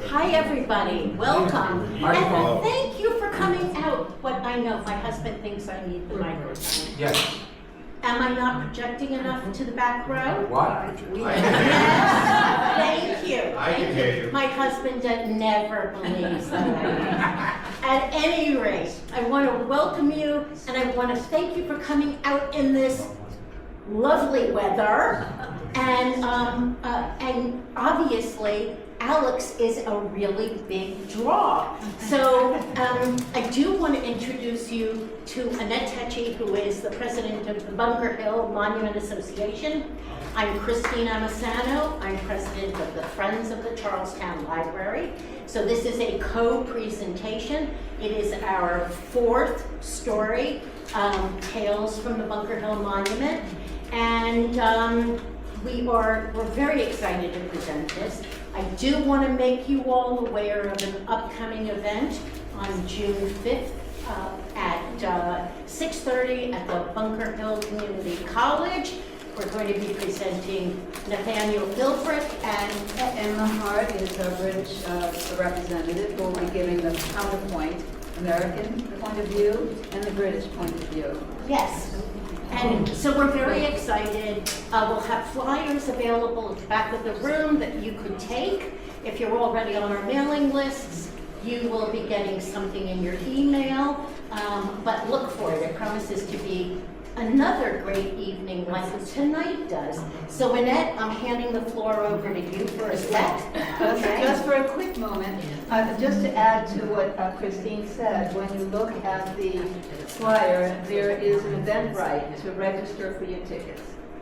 Hi everybody, welcome. And thank you for coming out. But I know my husband thinks I need the microphone. Yes. Am I not projecting enough to the back row? What? Yes. Thank you. I can hear you. My husband never believes that I am. At any rate, I want to welcome you and I want to thank you for coming out in this lovely weather. And obviously, Alex is a really big draw. So I do want to introduce you to Annette Tecci, who is the president of the Bunker Hill Monument Association. I'm Christine Amasano. I'm president of the Friends of the Charlestown Library. So this is a co-presentation. It is our fourth story, Tales from the Bunker Hill Monument. And we're very excited to present this. I do want to make you all aware of an upcoming event on June 5th at 6:30 at the Bunker Hill Community College. We're going to be presenting Nathaniel Philbrick and Emma Hart is our British representative who will be giving the counterpoint, American point of view and the British point of view. yes. And so we're very excited. We'll have flyers available at the back of the room that you could take. If you're already on our mailing lists, you will be getting something in your email. But look for it. It promises to be another great evening like tonight does. So Annette, I'm handing the floor over to you for a sec. Okay. Just for a quick moment, just to add to what Christine said, when you look at the flyer, there is an Eventbrite to register for your tickets.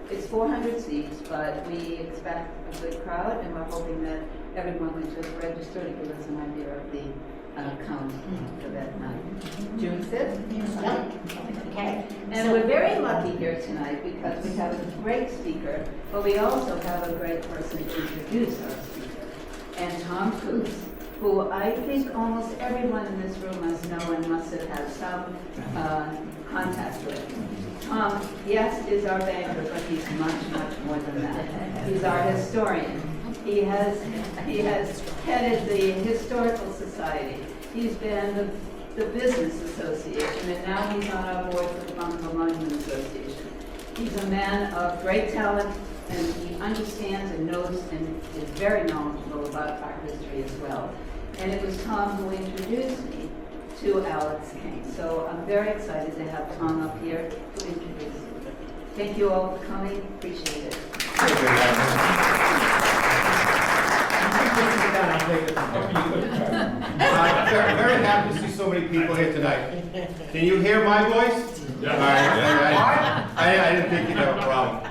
It's 400 seats, but we expect a good crowd, and we're hoping that everyone would just register to give us an idea of the count for that night. June 5th? Yep. Okay. And we're very lucky here tonight because we have a great speaker, but we also have a great person to introduce our speaker. And Tom Cruise, who I think almost everyone in this room must know and must have had some contact with. Tom, yes, is our banker, but he's much, much more than that. He's our historian. He has headed the Historical Society. He's been the Business Association, and now he's on our board for the Bunker Hill Monument Association. He's a man of great talent, and he understands and knows and is very knowledgeable about our history as well. And it was Tom who introduced me to Alex Cain. So I'm very excited to have Tom up here to introduce you. Thank you all for coming. Appreciate it. Very happy to see so many people here tonight. Can you hear my voice? Yeah. All right. I didn't think you'd have a problem.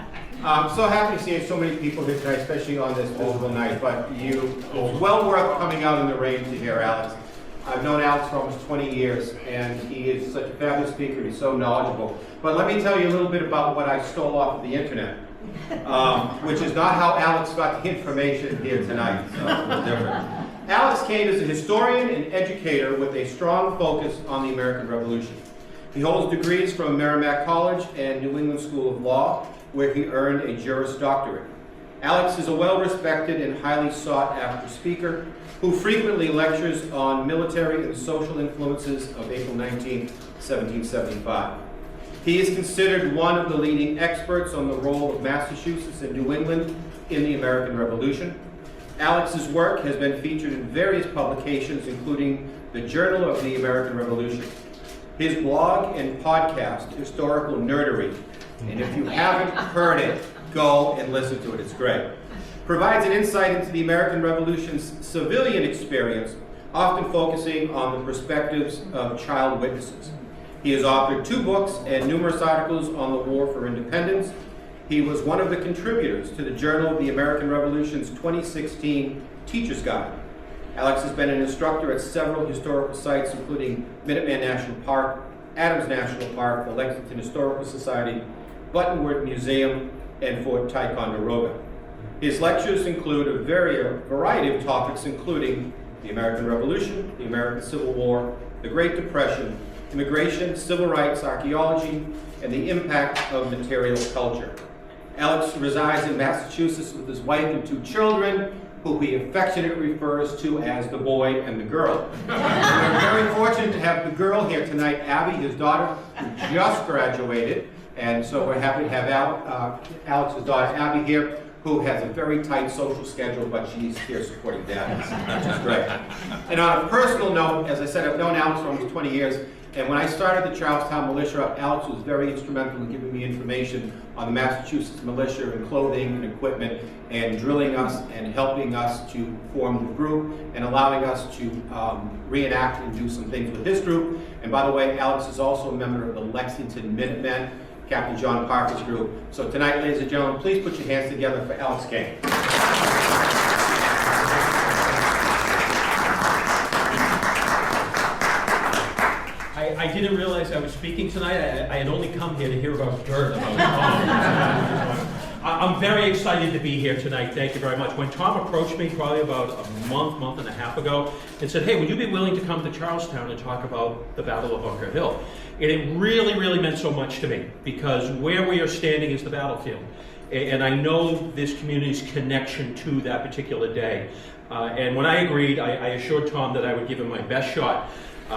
I'm so happy to see so many people here tonight, especially on this miserable night. But it's well worth coming out in the rain to hear Alex. I've known Alex for almost 20 years, and he is such a fabulous speaker. He's so knowledgeable. But let me tell you a little bit about what I stole off of the internet, which is not how Alex got the information here tonight. So it's a little different. Alex Cain is a historian and educator with a strong focus on the American Revolution. He holds degrees from Merrimack College and New England School of Law, where he earned a Juris Doctorate. Alex is a well-respected and highly sought-after speaker who frequently lectures on military and social influences of April 19, 1775. He is considered one of the leading experts on the role of Massachusetts and New England in the American Revolution. Alex's work has been featured in various publications, including the Journal of the American Revolution. His blog and podcast, Historical Nerdery, and if you haven't heard it, go and listen to it, it's great, provides an insight into the American Revolution's civilian experience, often focusing on the perspectives of child witnesses. He has authored 2 books and numerous articles on the War for Independence. He was one of the contributors to the Journal of the American Revolution's 2016 Teacher's Guide. Alex has been an instructor at several historical sites, including Minuteman National Park, Adams National Park, the Lexington Historical Society, Buttonwood Museum, and Fort Ticonderoga. His lectures include a variety of topics, including the American Revolution, the American Civil War, the Great Depression, immigration, civil rights, archaeology, and the impact of material culture. Alex resides in Massachusetts with his wife and 2 children, who he affectionately refers to as the boy and the girl. And we're very fortunate to have the girl here tonight, Abby, his daughter, who just graduated. And so we're happy to have Alex's daughter, Abby, here, who has a very tight social schedule, but she's here supporting Dad, which is great. And on a personal note, as I said, I've known Alex for almost 20 years, and when I started the Charlestown Militia, Alex was very instrumental in giving me information on the Massachusetts Militia and clothing and equipment, and drilling us and helping us to form the group and allowing us to reenact and do some things with this group. And by the way, Alex is also a member of the Lexington Minutemen, Captain John Parker's group. So tonight, ladies and gentlemen, please put your hands together for Alex Cain. I didn't realize I was speaking tonight. I had only come here to hear about dirt about Tom. I'm very excited to be here tonight. Thank you very much. When Tom approached me probably about a month and a half ago and said, hey, would you be willing to come to Charlestown and talk about the Battle of Bunker Hill? And it really, really meant so much to me, because where we are standing is the battlefield. And I know this community's connection to that particular day. And when I agreed, I assured Tom that I would give him my best shot.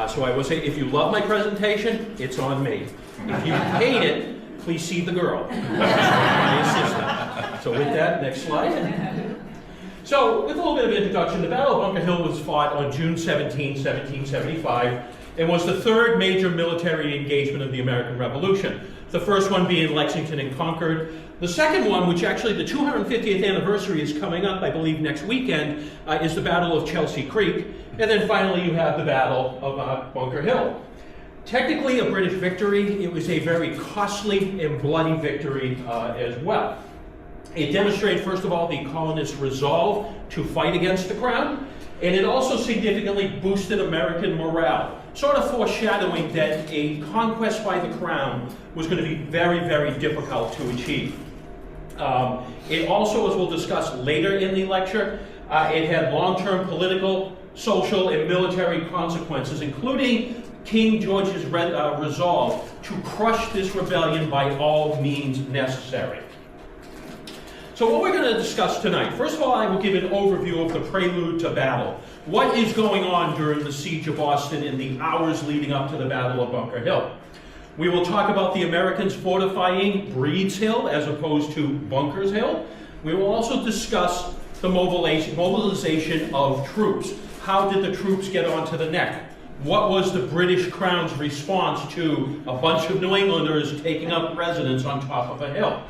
So I will say, if you love my presentation, it's on me. If you hate it, please see the girl, my assistant. So with that, next slide. So with a little bit of introduction, the Battle of Bunker Hill was fought on June 17, 1775, and was the third major military engagement of the American Revolution. The first one being Lexington and Concord. The second one, which actually the 250th anniversary is coming up, I believe next weekend, is the Battle of Chelsea Creek. And then finally you have the Battle of Bunker Hill. Technically a British victory, it was a very costly and bloody victory as well. It demonstrated, first of all, the colonists' resolve to fight against the Crown, and it also significantly boosted American morale, sort of foreshadowing that a conquest by the Crown was going to be very, very difficult to achieve. It also, as we'll discuss later in the lecture, it had long-term political, social, and military consequences, including King George's resolve to crush this rebellion by all means necessary. So what we're going to discuss tonight, first of all, I will give an overview of the prelude to battle. What is going on during the siege of Boston in the hours leading up to the Battle of Bunker Hill? We will talk about the Americans fortifying Breed's Hill as opposed to Bunker's Hill. We will also discuss the mobilization of troops. How did the troops get onto the neck? What was the British Crown's response to a bunch of New Englanders taking up residence on top of a hill?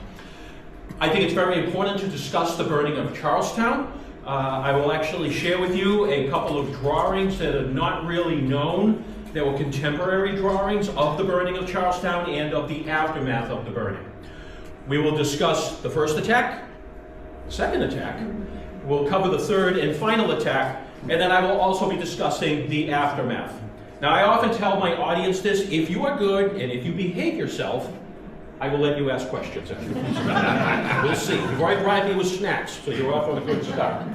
I think it's very important to discuss the burning of Charlestown. I will actually share with you a couple of drawings that are not really known. They were contemporary drawings of the burning of Charlestown and of the aftermath of the burning. We will discuss the first attack, the second attack. We'll cover the third and final attack, and then I will also be discussing the aftermath. Now, I often tell my audience this: if you are good and if you behave yourself, I will let you ask questions afterwards. We'll see. You've already bribed me with snacks, so you're off on a good start.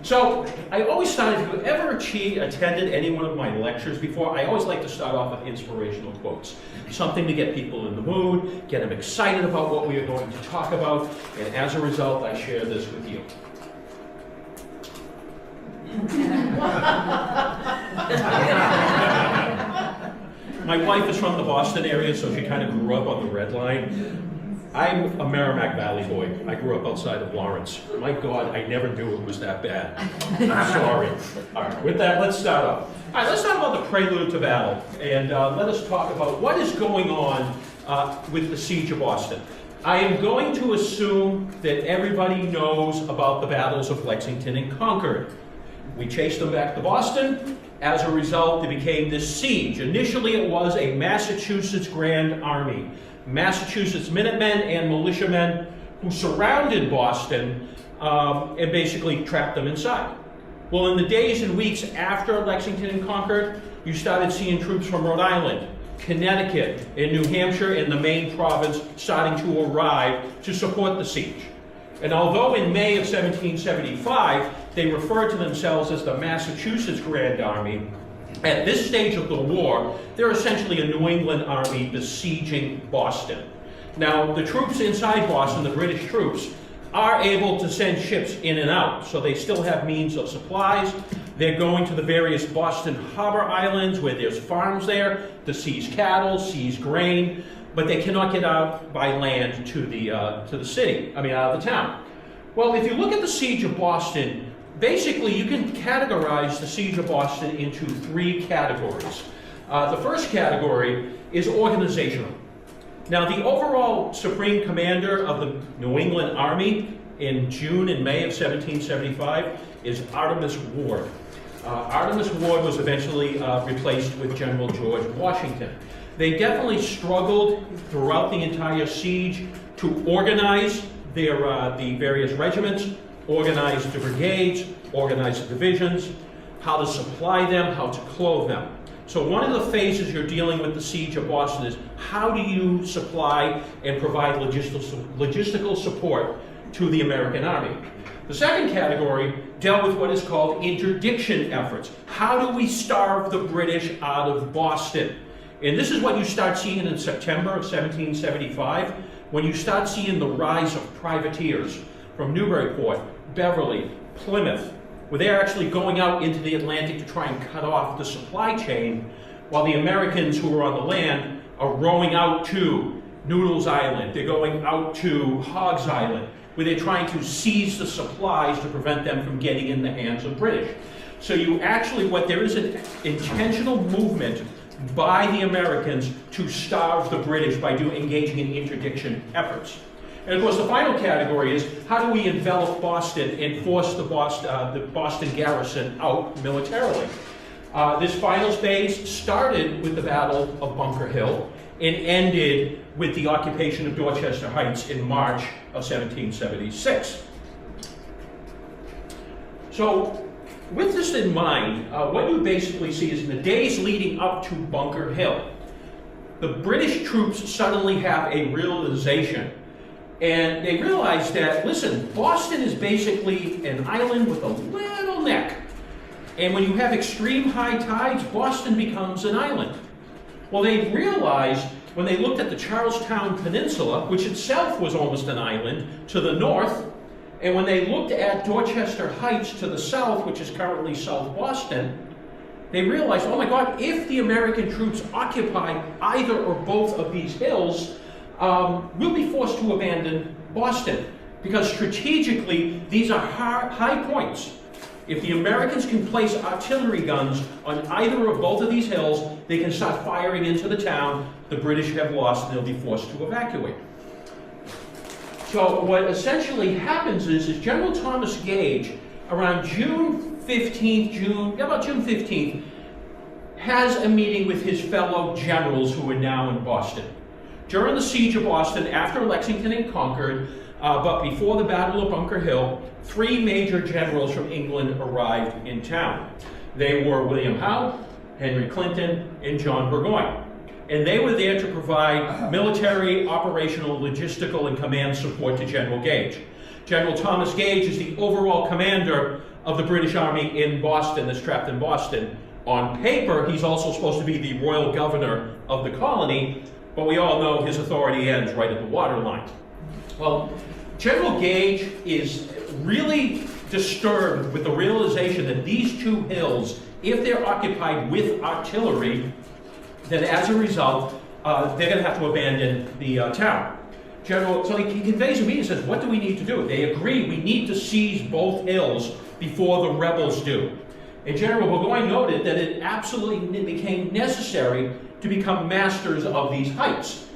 So I always started, if you ever attended any one of my lectures before, I always like to start off with inspirational quotes. Something to get people in the mood, get them excited about what we are going to talk about, and as a result, I share this with you. My wife is from the Boston area, so she kind of grew up on the Red Line. I'm a Merrimack Valley boy. I grew up outside of Lawrence. My God, I never knew it was that bad. I'm sorry. All right, with that, let's start off. All right, let's talk about the prelude to battle, and let us talk about what is going on with the siege of Boston. I am going to assume that everybody knows about the battles of Lexington and Concord. We chased them back to Boston. As a result, there became this siege. Initially, it was a Massachusetts Grand Army. Massachusetts Minutemen and militiamen who surrounded Boston and basically trapped them inside. Well, in the days and weeks after Lexington and Concord, you started seeing troops from Rhode Island, Connecticut, and New Hampshire and the Maine province starting to arrive to support the siege. And although in May of 1775, they referred to themselves as the Massachusetts Grand Army, at this stage of the war, they're essentially a New England army besieging Boston. Now, the troops inside Boston, the British troops, are able to send ships in and out, so they still have means of supplies. They're going to the various Boston harbor islands where there's farms there to seize cattle, seize grain, but they cannot get out by land to the city, out of the town. Well, if you look at the siege of Boston, basically you can categorize the siege of Boston into 3 categories. The first category is organizational. Now, the overall supreme commander of the New England Army in June and May of 1775 is Artemas Ward. Artemas Ward was eventually replaced with General George Washington. They definitely struggled throughout the entire siege to organize the various regiments, organize the brigades, organize the divisions, how to supply them, how to clothe them. So one of the phases you're dealing with the siege of Boston is how do you supply and provide logistical support to the American army. The second category dealt with what is called interdiction efforts. How do we starve the British out of Boston? And this is what you start seeing in September of 1775, when you start seeing the rise of privateers from Newburyport, Beverly, Plymouth, where they're actually going out into the Atlantic to try and cut off the supply chain, while the Americans who are on the land are rowing out to Noodles Island, they're going out to Hogs Island, where they're trying to seize the supplies to prevent them from getting in the hands of British. So you actually, there is an intentional movement by the Americans to starve the British by engaging in interdiction efforts. And of course, the final category is how do we envelop Boston and force the Boston garrison out militarily? This final phase started with the Battle of Bunker Hill and ended with the occupation of Dorchester Heights in March of 1776. So, with this in mind, what you basically see is in the days leading up to Bunker Hill, the British troops suddenly have a realization. And they realize that, listen, Boston is basically an island with a little neck. And when you have extreme high tides, Boston becomes an island. Well, they realized when they looked at the Charlestown Peninsula, which itself was almost an island, to the north, and when they looked at Dorchester Heights to the south, which is currently South Boston, they realized, oh my God, if the American troops occupy either or both of these hills, we'll be forced to abandon Boston, because strategically these are high points. If the Americans can place artillery guns on either or both of these hills, they can start firing into the town. The British have lost and they'll be forced to evacuate. So what essentially happens is General Thomas Gage, around June 15th, has a meeting with his fellow generals who are now in Boston. During the siege of Boston, after Lexington had conquered, but before the Battle of Bunker Hill, 3 major generals from England arrived in town. They were William Howe, Henry Clinton, and John Burgoyne. And they were there to provide military, operational, logistical, and command support to General Gage. General Thomas Gage is the overall commander of the British Army in Boston, that's trapped in Boston. On paper, he's also supposed to be the royal governor of the colony, but we all know his authority ends right at the waterline. Well, General Gage is really disturbed with the realization that these 2 hills, if they're occupied with artillery, then as a result, they're going to have to abandon the town. So he conveys a meeting and says, what do we need to do? They agree, we need to seize both hills before the rebels do. And General Burgoyne noted that it absolutely became necessary to become masters of these heights.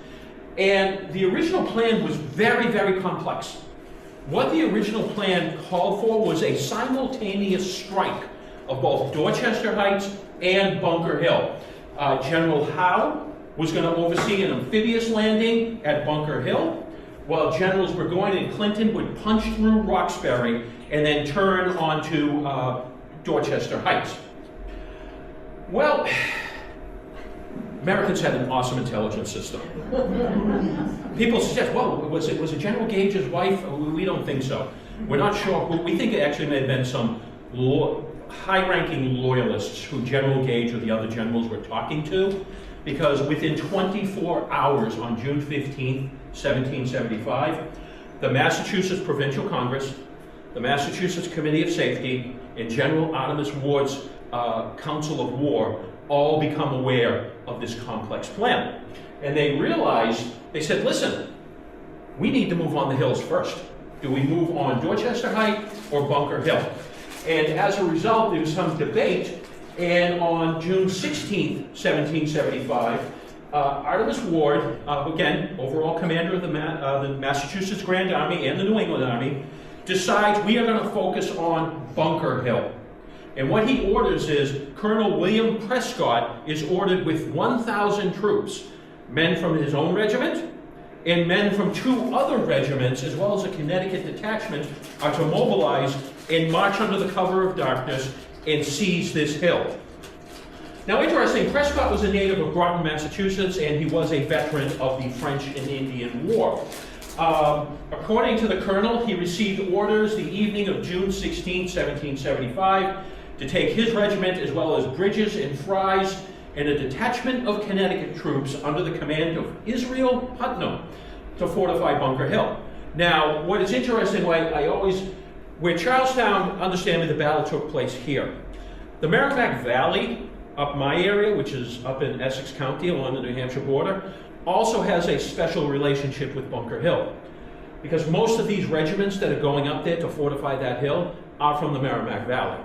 And the original plan was very, very complex. What the original plan called for was a simultaneous strike of both Dorchester Heights and Bunker Hill. General Howe was going to oversee an amphibious landing at Bunker Hill, while Generals Burgoyne and Clinton would punch through Roxbury and then turn onto Dorchester Heights. Well, Americans had an awesome intelligence system. People suggest, well, was it General Gage's wife? We don't think so. We're not sure. We think it actually may have been some high-ranking loyalists who General Gage or the other generals were talking to, because within 24 hours on June 15th, 1775, the Massachusetts Provincial Congress, the Massachusetts Committee of Safety, and General Artemus Ward's Council of War all become aware of this complex plan. And they realized, they said, listen, we need to move on the hills first. Do we move on Dorchester Heights or Bunker Hill? And as a result, there was some debate, and on June 16th, 1775, Artemus Ward, again, overall commander of the Massachusetts Grand Army and the New England Army, decides we are going to focus on Bunker Hill. And what he orders is Colonel William Prescott is ordered with 1,000 troops, men from his own regiment and men from 2 other regiments, as well as a Connecticut detachment, are to mobilize and march under the cover of darkness and seize this hill. Now, interesting, Prescott was a native of Groton, Massachusetts, and he was a veteran of the French and Indian War. According to the colonel, he received orders the evening of June 16, 1775, to take his regiment, as well as Bridges and Fry's, and a detachment of Connecticut troops under the command of Israel Putnam to fortify Bunker Hill. Now, what is interesting, where Charlestown, understand me, the battle took place here. The Merrimack Valley, up my area, which is up in Essex County along the New Hampshire border, also has a special relationship with Bunker Hill. Because most of these regiments that are going up there to fortify that hill are from the Merrimack Valley.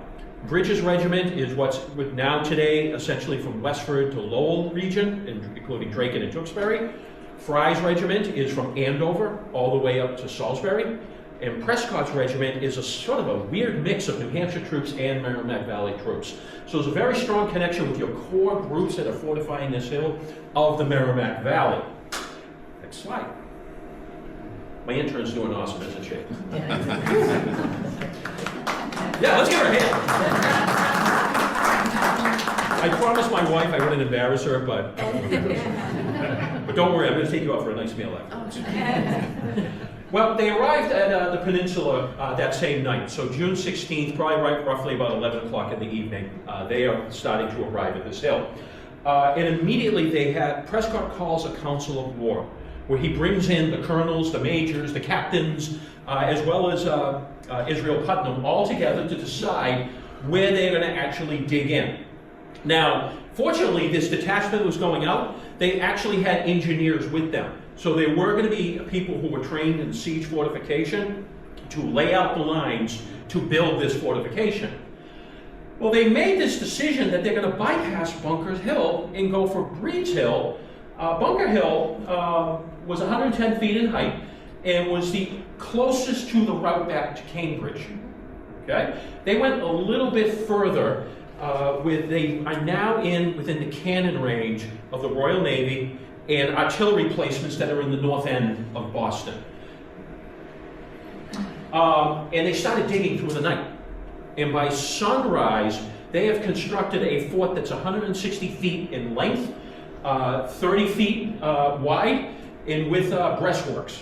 Bridges' regiment is what's now today essentially from Westford to Lowell region, including Drayton and Tewksbury. Fry's regiment is from Andover all the way up to Salisbury. And Prescott's regiment is a sort of a weird mix of New Hampshire troops and Merrimack Valley troops. So there's a very strong connection with your core groups that are fortifying this hill of the Merrimack Valley. Next slide. My intern's doing awesome, isn't she? Yeah, let's give her a hand. I promised my wife I wouldn't embarrass her, but don't worry, I'm going to take you out for a nice meal afterwards. Well, they arrived at the peninsula that same night, so June 16th, probably roughly about 11 o'clock in the evening, they are starting to arrive at this hill. And immediately Prescott calls a council of war, where he brings in the colonels, the majors, the captains, as well as Israel Putnam, all together to decide where they're going to actually dig in. Now, fortunately, this detachment was going out. They actually had engineers with them. So there were going to be people who were trained in siege fortification to lay out the lines to build this fortification. Well, they made this decision that they're going to bypass Bunker Hill and go for Breed's Hill. Bunker Hill was 110 feet in height and was the closest to the route back to Cambridge. Okay? They went a little bit further. They are now within the cannon range of the Royal Navy and artillery placements that are in the north end of Boston. And they started digging through the night. And by sunrise, they have constructed a fort that's 160 feet in length, 30 feet wide, and with breastworks.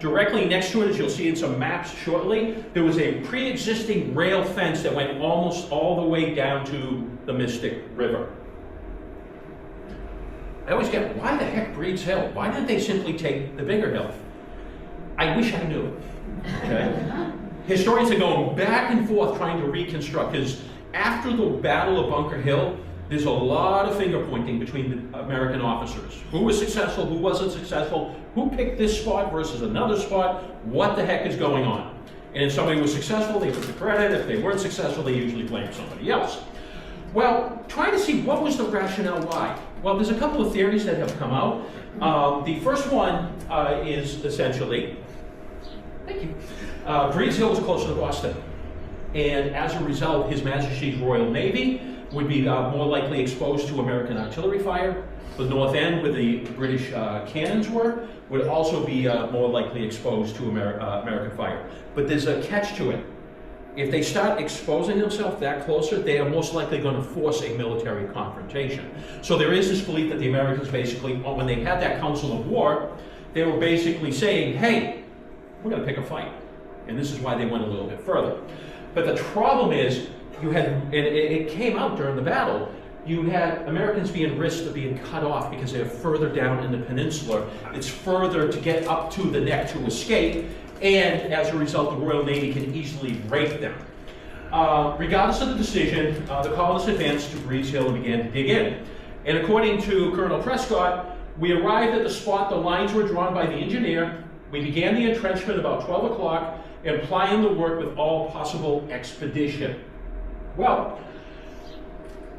Directly next to it, as you'll see in some maps shortly, there was a pre-existing rail fence that went almost all the way down to the Mystic River. I always get, why the heck Breed's Hill? Why didn't they simply take the bigger hill? I wish I knew. Okay? Historians are going back and forth trying to reconstruct, because after the Battle of Bunker Hill, there's a lot of finger pointing between the American officers. Who was successful, who wasn't successful, who picked this spot versus another spot, what the heck is going on? And if somebody was successful, they took the credit. If they weren't successful, they usually blamed somebody else. Well, trying to see what was the rationale why. Well, there's a couple of theories that have come out. The first one is essentially, thank you, Breed's Hill was closer to Boston. And as a result, His Majesty's Royal Navy would be more likely exposed to American artillery fire. The north end, where the British cannons were, would also be more likely exposed to American fire. But there's a catch to it. If they start exposing themselves that closer, they are most likely going to force a military confrontation. So there is this belief that the Americans basically, when they had that council of war, they were basically saying, hey, we're going to pick a fight. And this is why they went a little bit further. But the problem is, you had, and it came out during the battle, you had Americans being risked of being cut off because they're further down in the peninsula. It's further to get up to the neck to escape, and as a result, the Royal Navy can easily rape them. Regardless of the decision, the colonists advanced to Breeze Hill and began to dig in. And according to Colonel Prescott, we arrived at the spot the lines were drawn by the engineer. We began the entrenchment about 12 o'clock and planned the work with all possible expedition. Well,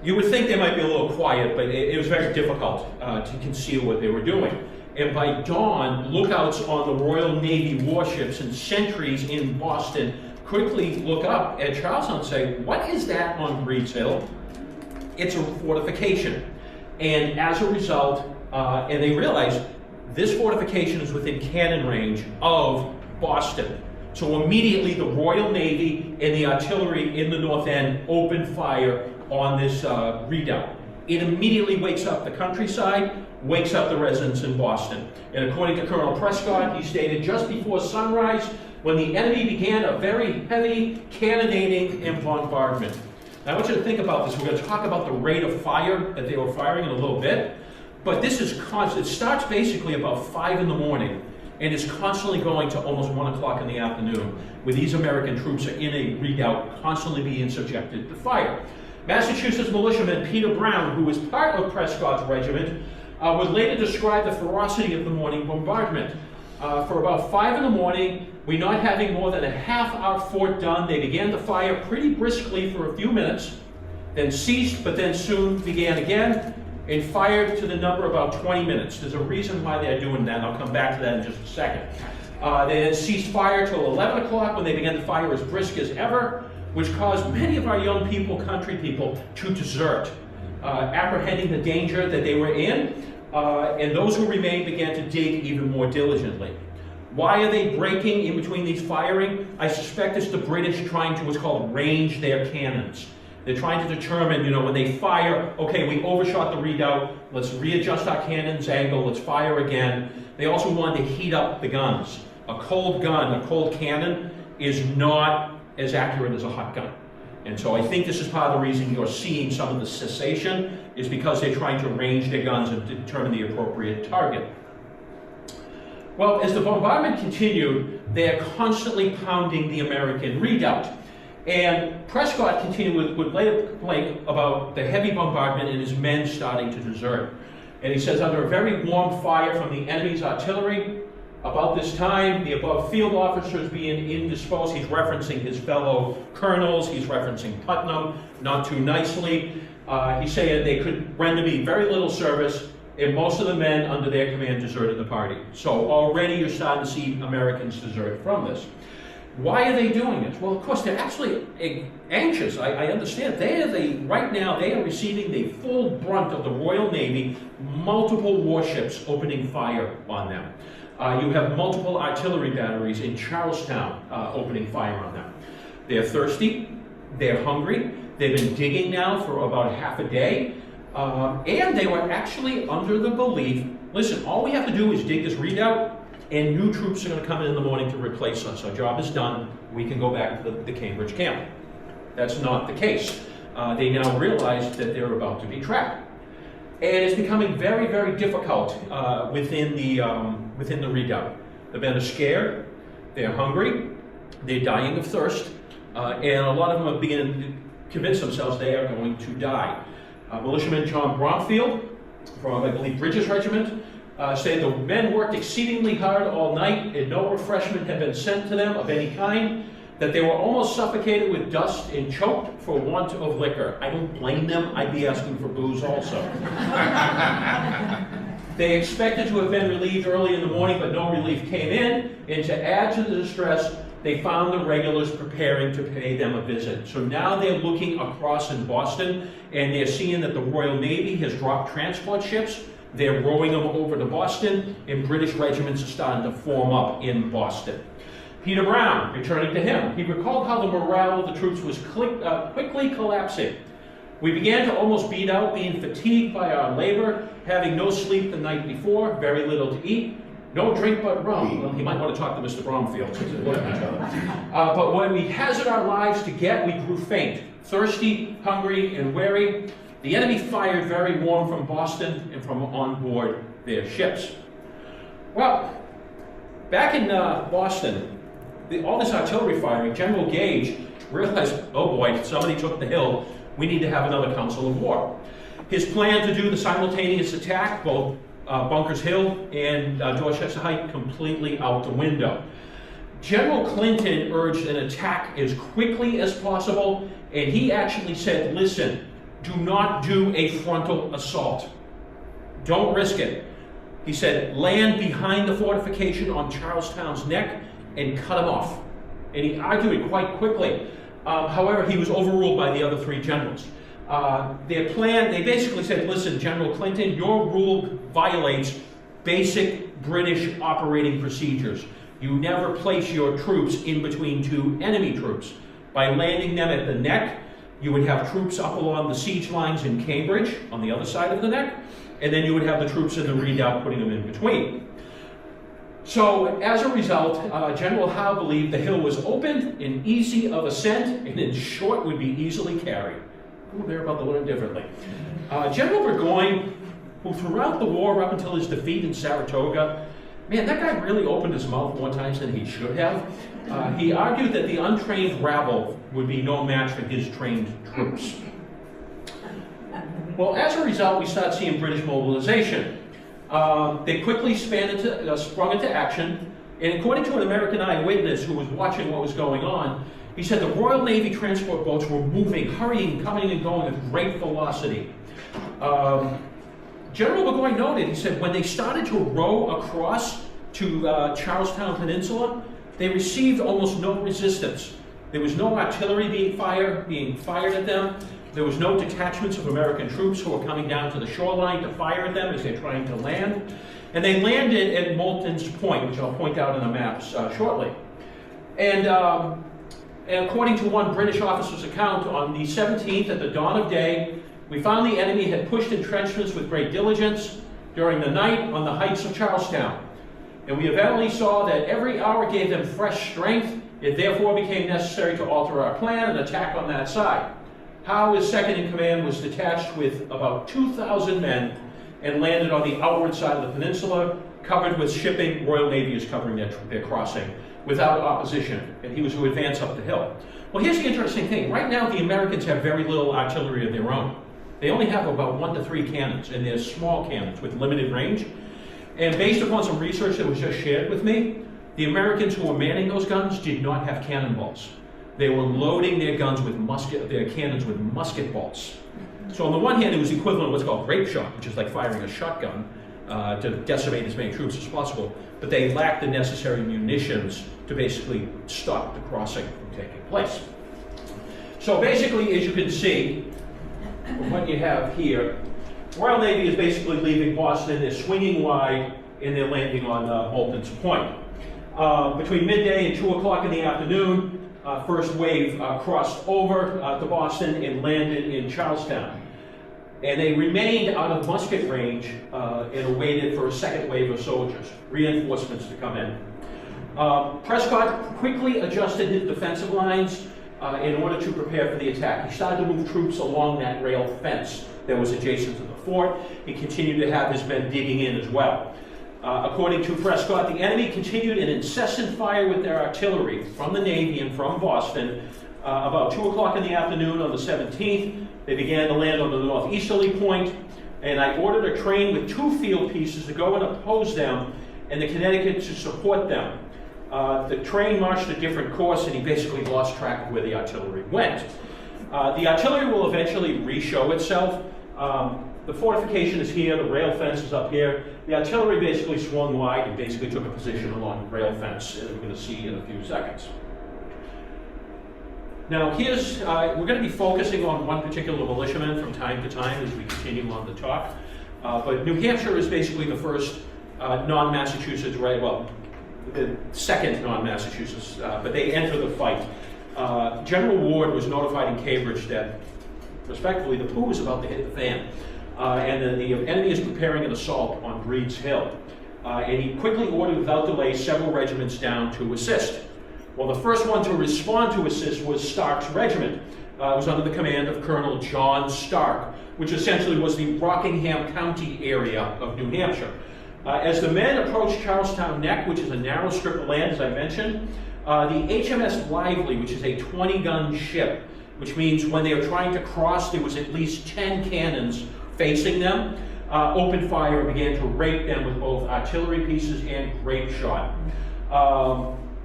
you would think they might be a little quiet, but it was very difficult to conceal what they were doing. And by dawn, lookouts on the Royal Navy warships and sentries in Boston quickly look up at Charlestown and say, what is that on Breeze Hill? It's a fortification. And as a result, and they realize this fortification is within cannon range of Boston. So immediately the Royal Navy and the artillery in the north end open fire on this redoubt. It immediately wakes up the countryside, wakes up the residents in Boston. And according to Colonel Prescott, he stated, just before sunrise, when the enemy began a very heavy cannonading and bombardment. Now I want you to think about this. We're going to talk about the rate of fire that they were firing in a little bit. But this is constant. It starts basically about 5 in the morning and is constantly going to almost 1 o'clock in the afternoon, where these American troops are in a redoubt, constantly being subjected to fire. Massachusetts militiaman Peter Brown, who was part of Prescott's regiment, would later describe the ferocity of the morning bombardment. For about 5 in the morning, we not having more than a half our fort done, they began to fire pretty briskly for a few minutes, then ceased, but then soon began again, and fired to the number about 20 minutes. There's a reason why they're doing that, and I'll come back to that in just a second. They then ceased fire till 11 o'clock when they began to fire as brisk as ever, which caused many of our young people, country people, to desert, apprehending the danger that they were in, and those who remained began to dig even more diligently. Why are they breaking in between these firing? I suspect it's the British trying to what's called range their cannons. They're trying to determine, when they fire, okay, we overshot the redoubt, let's readjust our cannon's angle, let's fire again. They also wanted to heat up the guns. A cold gun, a cold cannon, is not as accurate as a hot gun. And so I think this is part of the reason you're seeing some of the cessation, is because they're trying to range their guns and determine the appropriate target. Well, as the bombardment continued, they're constantly pounding the American redoubt. And Prescott continued with later complaint about the heavy bombardment and his men starting to desert. And he says, under a very warm fire from the enemy's artillery, about this time, the above field officers being indisposed, he's referencing his fellow colonels, he's referencing Putnam, not too nicely. He's saying they could render me very little service, and most of the men under their command deserted the party. So already you're starting to see Americans desert from this. Why are they doing it? Well, of course, they're actually anxious. I understand. Right now, they are receiving the full brunt of the Royal Navy, multiple warships opening fire on them. You have multiple artillery batteries in Charlestown opening fire on them. They're thirsty. They're hungry. They've been digging now for about half a day. And they were actually under the belief, listen, all we have to do is dig this redoubt, and new troops are going to come in the morning to replace us. Our job is done. We can go back to the Cambridge camp. That's not the case. They now realize that they're about to be trapped. And it's becoming very, very difficult within the redoubt. The men are scared. They're hungry. They're dying of thirst. And a lot of them are beginning to convince themselves they are going to die. Militiaman John Bromfield from, I believe, British Regiment, saying the men worked exceedingly hard all night and no refreshment had been sent to them of any kind, that they were almost suffocated with dust and choked for want of liquor. I don't blame them. I'd be asking for booze also. They expected to have been relieved early in the morning, but no relief came in, and to add to the distress, they found the regulars preparing to pay them a visit. So now they're looking across in Boston, and they're seeing that the Royal Navy has dropped transport ships. They're rowing them over to Boston, and British regiments are starting to form up in Boston. Peter Brown, returning to him, he recalled how the morale of the troops was quickly collapsing. We began to almost beat out, being fatigued by our labor, having no sleep the night before, very little to eat, no drink but rum. Well, he might want to talk to Mr. Bromfield, since they work with each other. But when we hazarded our lives to get, we grew faint, thirsty, hungry, and weary. The enemy fired very warm from Boston and from on board their ships. Well, back in Boston, all this artillery firing, General Gage realized, oh boy, somebody took the hill, we need to have another council of war. His plan to do the simultaneous attack, both Bunkers Hill and Dorchester Heights, completely out the window. General Clinton urged an attack as quickly as possible, and he actually said, listen, do not do a frontal assault. Don't risk it. He said, land behind the fortification on Charlestown's neck and cut him off. And he argued it quite quickly. However, he was overruled by the other three generals. Their plan, they basically said, listen, General Clinton, your rule violates basic British operating procedures. You never place your troops in between two enemy troops. By landing them at the neck, you would have troops up along the siege lines in Cambridge on the other side of the neck, and then you would have the troops in the redoubt putting them in between. So as a result, General Howe believed the hill was open and easy of ascent, and in short would be easily carried. Ooh, they're about to learn differently. General Burgoyne, who throughout the war up until his defeat in Saratoga, man, that guy really opened his mouth more times than he should have. He argued that the untrained rabble would be no match for his trained troops. Well, as a result, we start seeing British mobilization. They quickly sprung into action, and according to an American eyewitness who was watching what was going on, he said the Royal Navy transport boats were moving, hurrying, coming and going at great velocity. General Burgoyne noted, he said, when they started to row across to Charlestown Peninsula, they received almost no resistance. There was no artillery being fired at them. There was no detachments of American troops who were coming down to the shoreline to fire at them as they're trying to land. And they landed at Moulton's Point, which I'll point out in the maps shortly. And according to one British officer's account, on the 17th at the dawn of day, we found the enemy had pushed entrenchments with great diligence during the night on the heights of Charlestown. And we evidently saw that every hour gave them fresh strength. It therefore became necessary to alter our plan and attack on that side. Howe, as second in command, was detached with about 2,000 men and landed on the outward side of the peninsula, covered with shipping. Royal Navy is covering their crossing without opposition, and he was to advance up the hill. Well, here's the interesting thing. Right now, the Americans have very little artillery of their own. They only have about 1 to 3 cannons, and they're small cannons with limited range. And based upon some research that was just shared with me, the Americans who were manning those guns did not have cannonballs. They were loading their cannons with musket balls. So on the one hand, it was equivalent to what's called grape shot, which is like firing a shotgun to decimate as many troops as possible. But they lacked the necessary munitions to basically stop the crossing from taking place. So basically, as you can see, what you have here, Royal Navy is basically leaving Boston. They're swinging wide, and they're landing on Moulton's Point. Between midday and 2 o'clock in the afternoon, first wave crossed over to Boston and landed in Charlestown. And they remained out of musket range and awaited for a second wave of soldiers, reinforcements to come in. Prescott quickly adjusted his defensive lines in order to prepare for the attack. He started to move troops along that rail fence that was adjacent to the fort. He continued to have his men digging in as well. According to Prescott, the enemy continued an incessant fire with their artillery from the Navy and from Boston. About 2 o'clock in the afternoon on the 17th, they began to land on the northeasterly point, and I ordered a train with 2 field pieces to go and oppose them, and the Connecticut to support them. The train marched a different course, and he basically lost track of where the artillery went. The artillery will eventually re-show itself. The fortification is here, the rail fence is up here. The artillery basically swung wide and basically took a position along the rail fence, as we're going to see in a few seconds. Now here's, we're going to be focusing on one particular militiaman from time to time as we continue on the talk. But New Hampshire is basically the first non-Massachusetts, right, well, the second non-Massachusetts, but they enter the fight. General Ward was notified in Cambridge that, respectfully, the poo was about to hit the fan. And then the enemy is preparing an assault on Breed's Hill. And he quickly ordered without delay several regiments down to assist. Well, the first one to respond to assist was Stark's regiment. was under the command of Colonel John Stark, which essentially was the Rockingham County area of New Hampshire. As the men approached Charlestown Neck, which is a narrow strip of land, as I mentioned, the HMS Lively, which is a 20-gun ship, which means when they were trying to cross, there was at least 10 cannons facing them, opened fire and began to rape them with both artillery pieces and grape shot.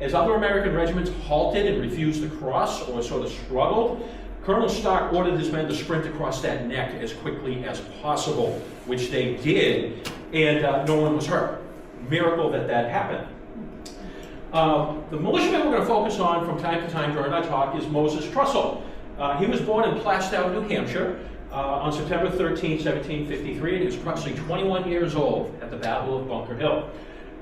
As other American regiments halted and refused to cross or sort of struggled, Colonel Stark ordered his men to sprint across that neck as quickly as possible, which they did, and no one was hurt. Miracle that happened. The militiaman we're going to focus on from time to time during our talk is Moses Trussell. He was born in Charlestown, New Hampshire, on September 13, 1753, and he was approximately 21 years old at the Battle of Bunker Hill.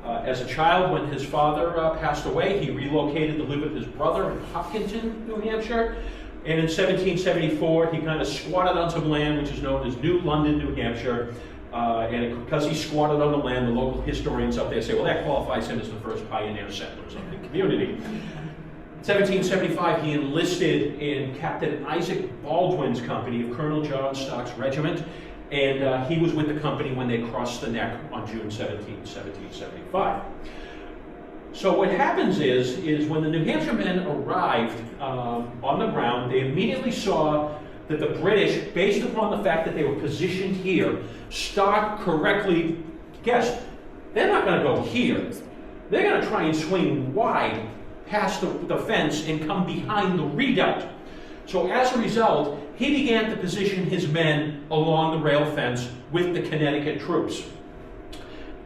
As a child, when his father passed away, he relocated to live with his brother in Hopkinton, New Hampshire. And in 1774, he kind of squatted on some land which is known as New London, New Hampshire. And because he squatted on the land, the local historians up there say, well, that qualifies him as the first pioneer settlers of the community. In 1775, he enlisted in Captain Isaac Baldwin's company of Colonel John Stark's regiment, and he was with the company when they crossed the neck on June 17, 1775. So what happens is when the New Hampshire men arrived on the ground, they immediately saw that the British, based upon the fact that they were positioned here, Stark correctly guessed, they're not going to go here. They're going to try and swing wide past the fence and come behind the redoubt. So as a result, he began to position his men along the rail fence with the Connecticut troops.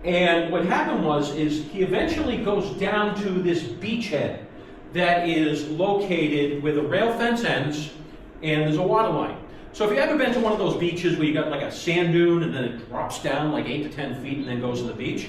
And what happened is he eventually goes down to this beachhead that is located where the rail fence ends and there's a water line. So if you've ever been to one of those beaches where you got like a sand dune and then it drops down like 8 to 10 feet and then goes to the beach,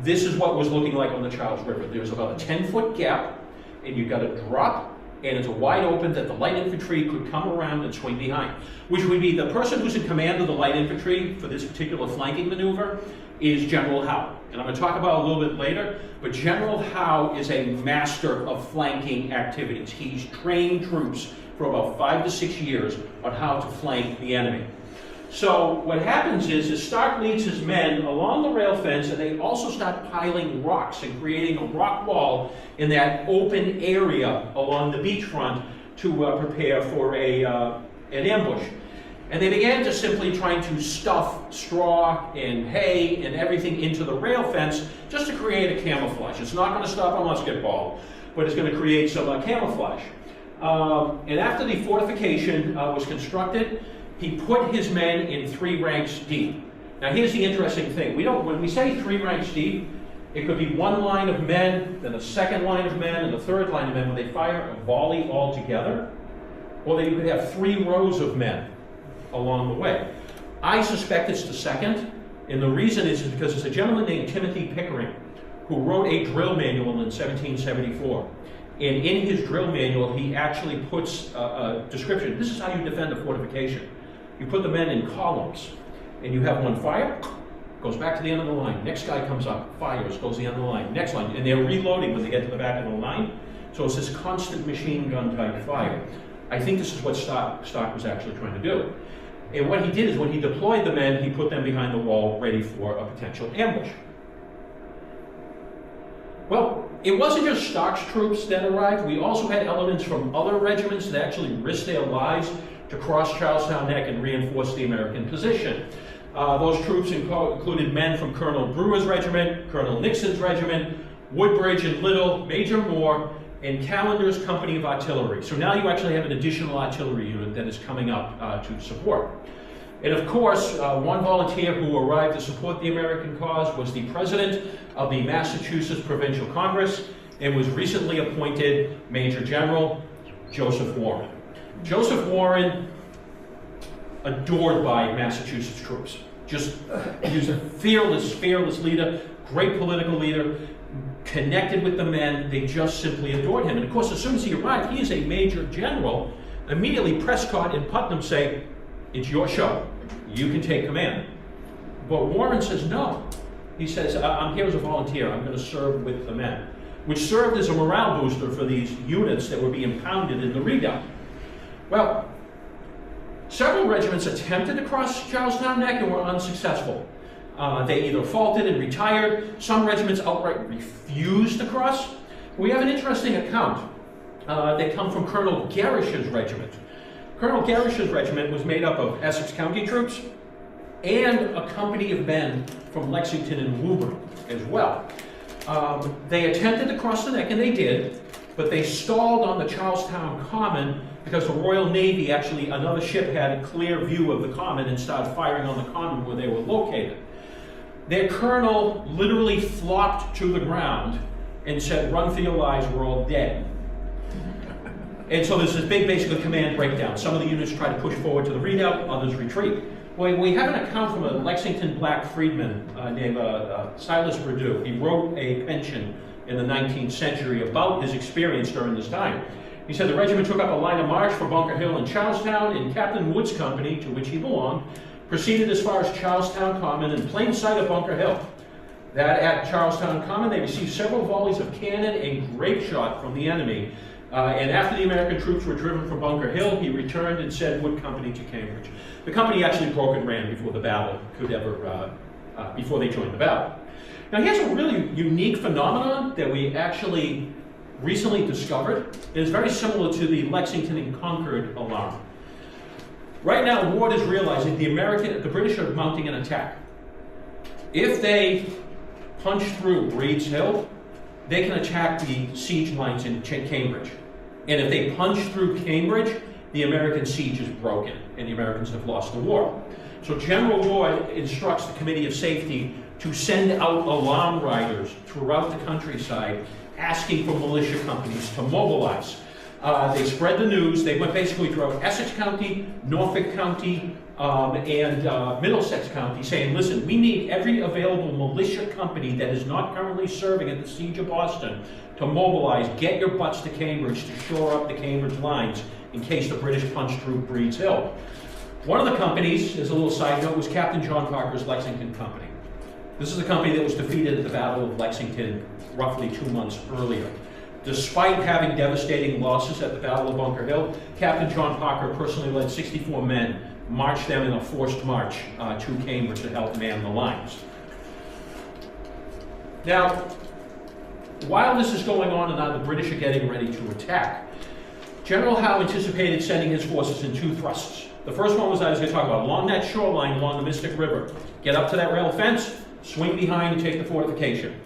this is what was looking like on the Charles River. There's about a 10-foot gap and you've got a drop and it's wide open that the light infantry could come around and swing behind, which would be the person who's in command of the light infantry for this particular flanking maneuver is General Howe. And I'm going to talk about it a little bit later, but General Howe is a master of flanking activities. He's trained troops for about 5 to 6 years on how to flank the enemy. So what happens is Stark leads his men along the rail fence, and they also start piling rocks and creating a rock wall in that open area along the beachfront to prepare for an ambush. And they began to simply trying to stuff straw and hay and everything into the rail fence just to create a camouflage. It's not going to stop a musket ball, but it's going to create some camouflage. And after the fortification was constructed, he put his men in 3 ranks deep. Now here's the interesting thing. When we say 3 ranks deep, it could be 1 line of men, then a 2nd line of men, and a 3rd line of men when they fire a volley all together. Or they could have 3 rows of men along the way. I suspect it's the 2nd, and the reason is because there's a gentleman named Timothy Pickering who wrote a drill manual in 1774. And in his drill manual, he actually puts a description. This is how you defend a fortification. You put the men in columns, and you have one fire, goes back to the end of the line. Next guy comes up, fires, goes to the end of the line. Next line, and they're reloading when they get to the back of the line. So it's this constant machine gun type fire. I think this is what Stark was actually trying to do. And what he did is when he deployed the men, he put them behind the wall ready for a potential ambush. Well, it wasn't just Stark's troops that arrived. We also had elements from other regiments that actually risked their lives to cross Charlestown Neck and reinforce the American position. Those troops included men from Colonel Brewer's regiment, Colonel Nixon's regiment, Woodbridge and Little, Major Moore, and Callender's company of artillery. So now you actually have an additional artillery unit that is coming up to support. And of course, one volunteer who arrived to support the American cause was the president of the Massachusetts Provincial Congress and was recently appointed Major General Joseph Warren. Joseph Warren, adored by Massachusetts troops. He was a fearless leader, great political leader, connected with the men. They just simply adored him. And of course, as soon as he arrived, he is a major general. Immediately, Prescott and Putnam say, it's your show. You can take command. But Warren says no. He says, I'm here as a volunteer. I'm going to serve with the men, which served as a morale booster for these units that were being pounded in the redoubt. Well, several regiments attempted to cross Charlestown Neck and were unsuccessful. They either faltered and retired. Some regiments outright refused to cross. We have an interesting account. They come from Colonel Garish's regiment. Colonel Garish's regiment was made up of Essex County troops and a company of men from Lexington and Woburn as well. They attempted to cross the neck, and they did, but they stalled on the Charlestown Common because the Royal Navy, actually another ship, had a clear view of the Common and started firing on the Common where they were located. Their colonel literally flopped to the ground and said, "Run for your lives, we're all dead." And so there's this big, basically, command breakdown. Some of the units try to push forward to the redoubt, others retreat. Well, we have an account from a Lexington black freedman named Silas Perdue. He wrote a pension in the 19th century about his experience during this time. He said the regiment took up a line of march for Bunker Hill and Charlestown, and Captain Wood's company, to which he belonged, proceeded as far as Charlestown Common in plain sight of Bunker Hill. That at Charlestown Common, they received several volleys of cannon and grape shot from the enemy. And after the American troops were driven from Bunker Hill, he returned and said Wood Company to Cambridge. The company actually broke and ran before the battle could ever, before they joined the battle. Now here's a really unique phenomenon that we actually recently discovered. It is very similar to the Lexington and Concord alarm. Right now, Ward is realizing the British are mounting an attack. If they punch through Breed's Hill, they can attack the siege lines in Cambridge. And if they punch through Cambridge, the American siege is broken, and the Americans have lost the war. So General Ward instructs the Committee of Safety to send out alarm riders throughout the countryside asking for militia companies to mobilize. They spread the news. They went basically throughout Essex County, Norfolk County, and Middlesex County, saying, listen, we need every available militia company that is not currently serving at the Siege of Boston to mobilize, get your butts to Cambridge to shore up the Cambridge lines in case the British punch through Breed's Hill. One of the companies, as a little side note, was Captain John Parker's Lexington Company. This is a company that was defeated at the Battle of Lexington roughly 2 months earlier. Despite having devastating losses at the Battle of Bunker Hill, Captain John Parker personally led 64 men, marched them in a forced march to Cambridge to help man the lines. Now, while this is going on and now the British are getting ready to attack, General Howe anticipated sending his forces in 2 thrusts. The first one was I was going to talk about along that shoreline, along the Mystic River. Get up to that rail fence, swing behind and take the fortification.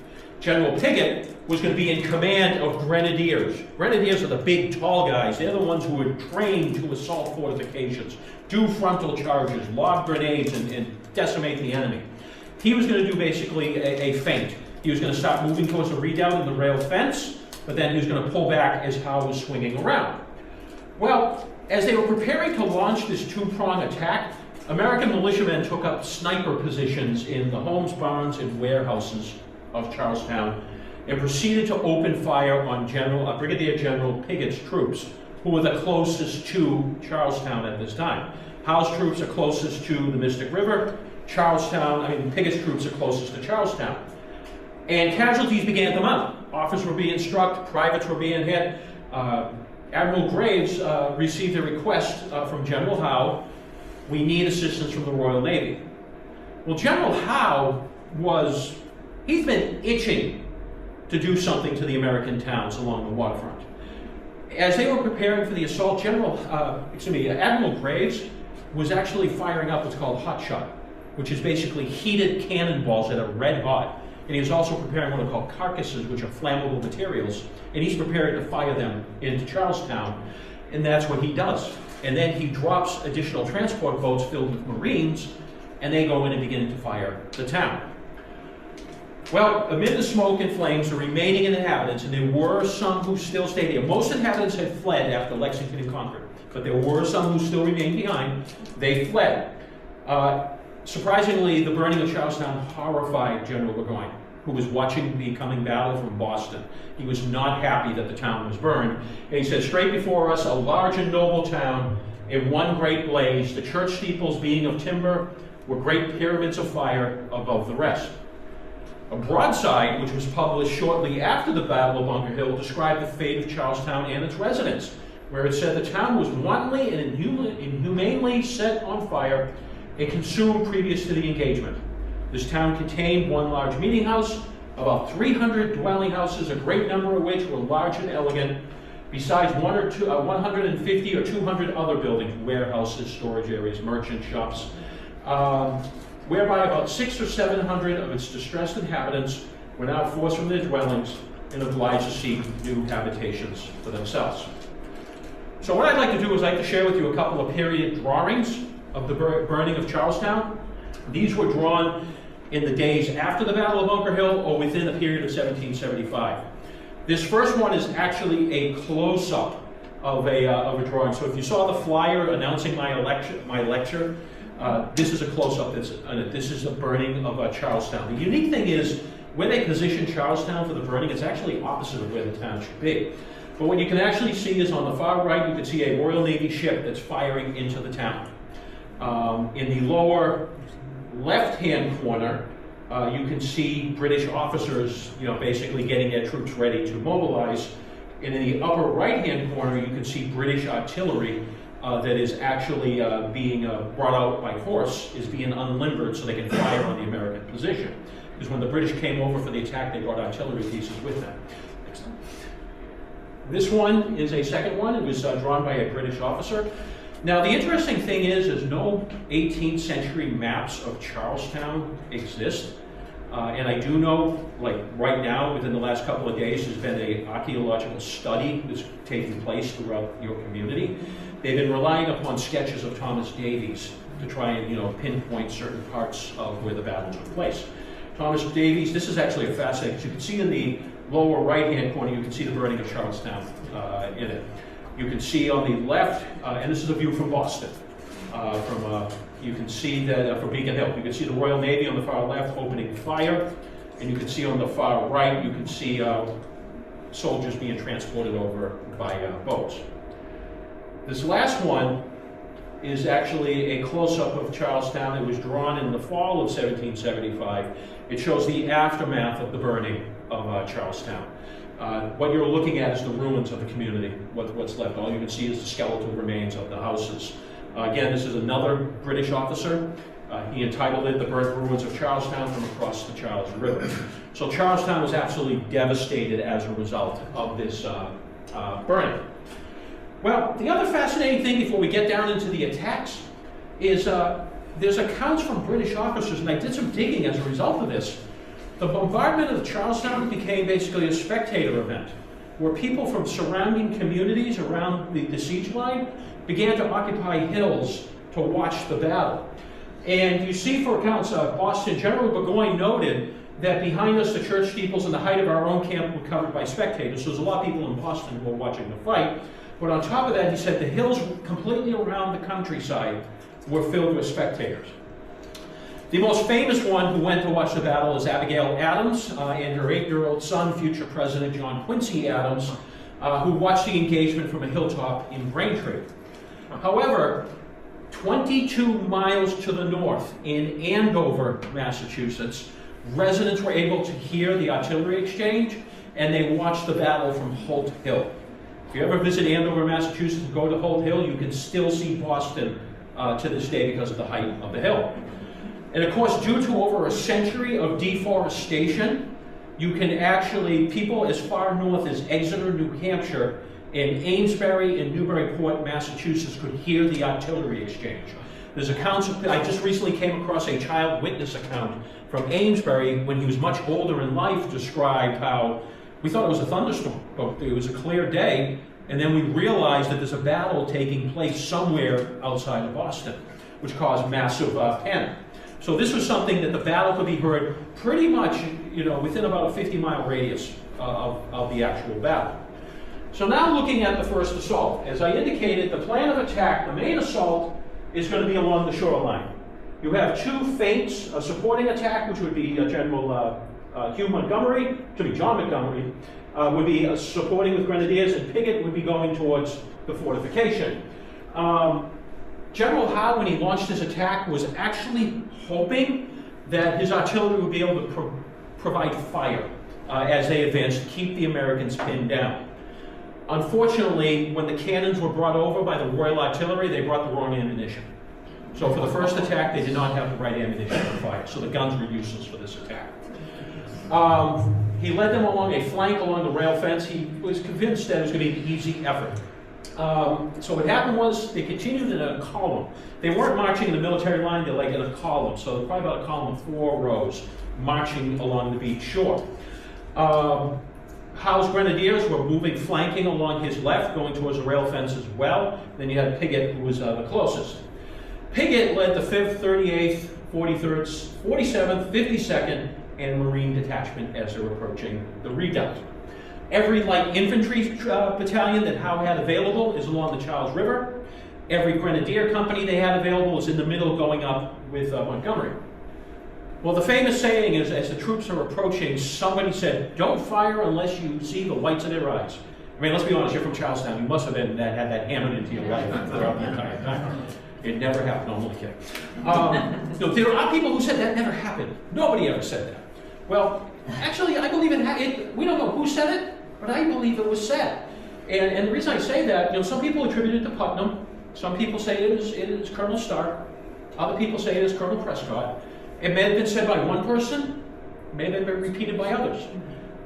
General Piggott was going to be in command of grenadiers. Grenadiers are the big, tall guys. They're the ones who were trained to assault fortifications, do frontal charges, lob grenades, and decimate the enemy. He was going to do basically a feint. He was going to start moving towards the redoubt and the rail fence, but then he was going to pull back as Howe was swinging around. Well, as they were preparing to launch this 2-prong attack, American militiamen took up sniper positions in the homes, barns, and warehouses of Charlestown and proceeded to open fire on Brigadier General Piggott's troops, who were the closest to Charlestown at this time. Howe's troops are closest to the Mystic River. Piggott's troops are closest to Charlestown. And casualties began to mount. Officers were being struck, privates were being hit. Admiral Graves received a request from General Howe, we need assistance from the Royal Navy. Well, General Howe he's been itching to do something to the American towns along the waterfront. As they were preparing for the assault, Admiral Graves was actually firing up what's called hot shot, which is basically heated cannonballs that are red hot. And he was also preparing what are called carcasses, which are flammable materials, and he's preparing to fire them into Charlestown, and that's what he does. And then he drops additional transport boats filled with Marines, and they go in and begin to fire the town. Well, amid the smoke and flames, the remaining inhabitants, and there were some who still stayed here. Most inhabitants had fled after Lexington and Concord, but there were some who still remained behind. They fled. Surprisingly, the burning of Charlestown horrified General Burgoyne, who was watching the coming battle from Boston. He was not happy that the town was burned. And he said, straight before us, a large and noble town in one great blaze, the church steeples being of timber, were great pyramids of fire above the rest. A broadside, which was published shortly after the Battle of Bunker Hill, described the fate of Charlestown and its residents. where it said the town was wantonly and inhumanely set on fire and consumed previous to the engagement. This town contained one large meeting house, about 300 dwelling houses, a great number of which were large and elegant, besides 150 or 200 other buildings, warehouses, storage areas, merchant shops, whereby about 600 or 700 of its distressed inhabitants were now forced from their dwellings and obliged to seek new habitations for themselves. So what I'd like to do is I'd like to share with you a couple of period drawings of the burning of Charlestown. These were drawn in the days after the Battle of Bunker Hill or within a period of 1775. This first one is actually a close-up of a drawing. So if you saw the flyer announcing my lecture, this is a close-up. This is the burning of Charlestown. The unique thing is, where they position Charlestown for the burning, it's actually opposite of where the town should be. But what you can actually see is on the far right, you can see a Royal Navy ship that's firing into the town. In the lower left-hand corner, you can see British officers, basically getting their troops ready to mobilize. And in the upper right-hand corner, you can see British artillery that is actually being brought out by horse, is being unlimbered so they can fire on the American position. Because when the British came over for the attack, they brought artillery pieces with them. This one is a second one. It was drawn by a British officer. Now, the interesting thing is no 18th century maps of Charlestown exist. And I do know, like right now, within the last couple of days, there's been an archaeological study that's taking place throughout your community. They've been relying upon sketches of Thomas Davies to try and, pinpoint certain parts of where the battle took place. Thomas Davies, this is actually a fascinating, as you can see in the lower right-hand corner, you can see the burning of Charlestown in it. You can see on the left, and this is a view from Boston, you can see that from Beacon Hill, you can see the Royal Navy on the far left opening fire, and you can see on the far right, you can see soldiers being transported over by boats. This last one is actually a close-up of Charlestown. It was drawn in the fall of 1775. It shows the aftermath of the burning of Charlestown. What you're looking at is the ruins of the community, what's left. All you can see is the skeletal remains of the houses. Again, this is another British officer. He entitled it The Burnt Ruins of Charlestown from Across the Charles River. So Charlestown was absolutely devastated as a result of this burning. Well, the other fascinating thing before we get down into the attacks is there's accounts from British officers, and I did some digging as a result of this. The bombardment of Charlestown became basically a spectator event, where people from surrounding communities around the siege line began to occupy hills to watch the battle. And you see for accounts, Boston General Burgoyne noted that behind us the church steeples and the height of our own camp were covered by spectators. So there's a lot of people in Boston who were watching the fight. But on top of that, he said the hills completely around the countryside were filled with spectators. The most famous one who went to watch the battle is Abigail Adams and her 8-year-old son, future President John Quincy Adams, who watched the engagement from a hilltop in Braintree. However, 22 miles to the north in Andover, Massachusetts, residents were able to hear the artillery exchange, and they watched the battle from Holt Hill. If you ever visit Andover, Massachusetts, and go to Holt Hill, you can still see Boston to this day because of the height of the hill. And of course, due to over a century of deforestation, you can actually, people as far north as Exeter, New Hampshire, and Amesbury and Newburyport, Massachusetts could hear the artillery exchange. There's accounts, I just recently came across a child witness account from Amesbury when he was much older in life, described how we thought it was a thunderstorm, but it was a clear day, and then we realized that there's a battle taking place somewhere outside of Boston, which caused massive panic. So this was something that the battle could be heard pretty much, within about a 50-mile radius of the actual battle. So now looking at the first assault, as I indicated, the plan of attack, the main assault, is going to be along the shoreline. You have two feints, a supporting attack, which would be John Montgomery, would be supporting with grenadiers, and Pickett would be going towards the fortification. General Howe, when he launched his attack, was actually hoping that his artillery would be able to provide fire as they advanced to keep the Americans pinned down. Unfortunately, when the cannons were brought over by the Royal Artillery, they brought the wrong ammunition. So for the first attack, they did not have the right ammunition to fire, so the guns were useless for this attack. He led them along a flank along the rail fence. He was convinced that it was going to be an easy effort. So what happened was they continued in a column. They weren't marching in the military line, they're like in a column. So probably about a column of 4 rows marching along the beach shore. Howe's grenadiers were moving, flanking along his left, going towards the rail fence as well. Then you had Piggott, who was the closest. Piggott led the 5th, 38th, 43rd, 47th, 52nd, and Marine detachment as they were approaching the redoubt. Every light infantry battalion that Howe had available is along the Charles River. Every grenadier company they had available is in the middle going up with Montgomery. Well, the famous saying is, as the troops are approaching, somebody said, "Don't fire unless you see the whites of their eyes." I mean, let's be honest, you're from Charlestown. You must have had that hammered into your life throughout the entire time. It never happened. No, I'm only kidding. No, there are people who said that never happened. Nobody ever said that. Well, actually, I believe we don't know who said it, but I believe it was said. And the reason I say that, some people attribute it to Putnam. Some people say it is Colonel Stark. Other people say it is Colonel Prescott. It may have been said by one person, may have been repeated by others.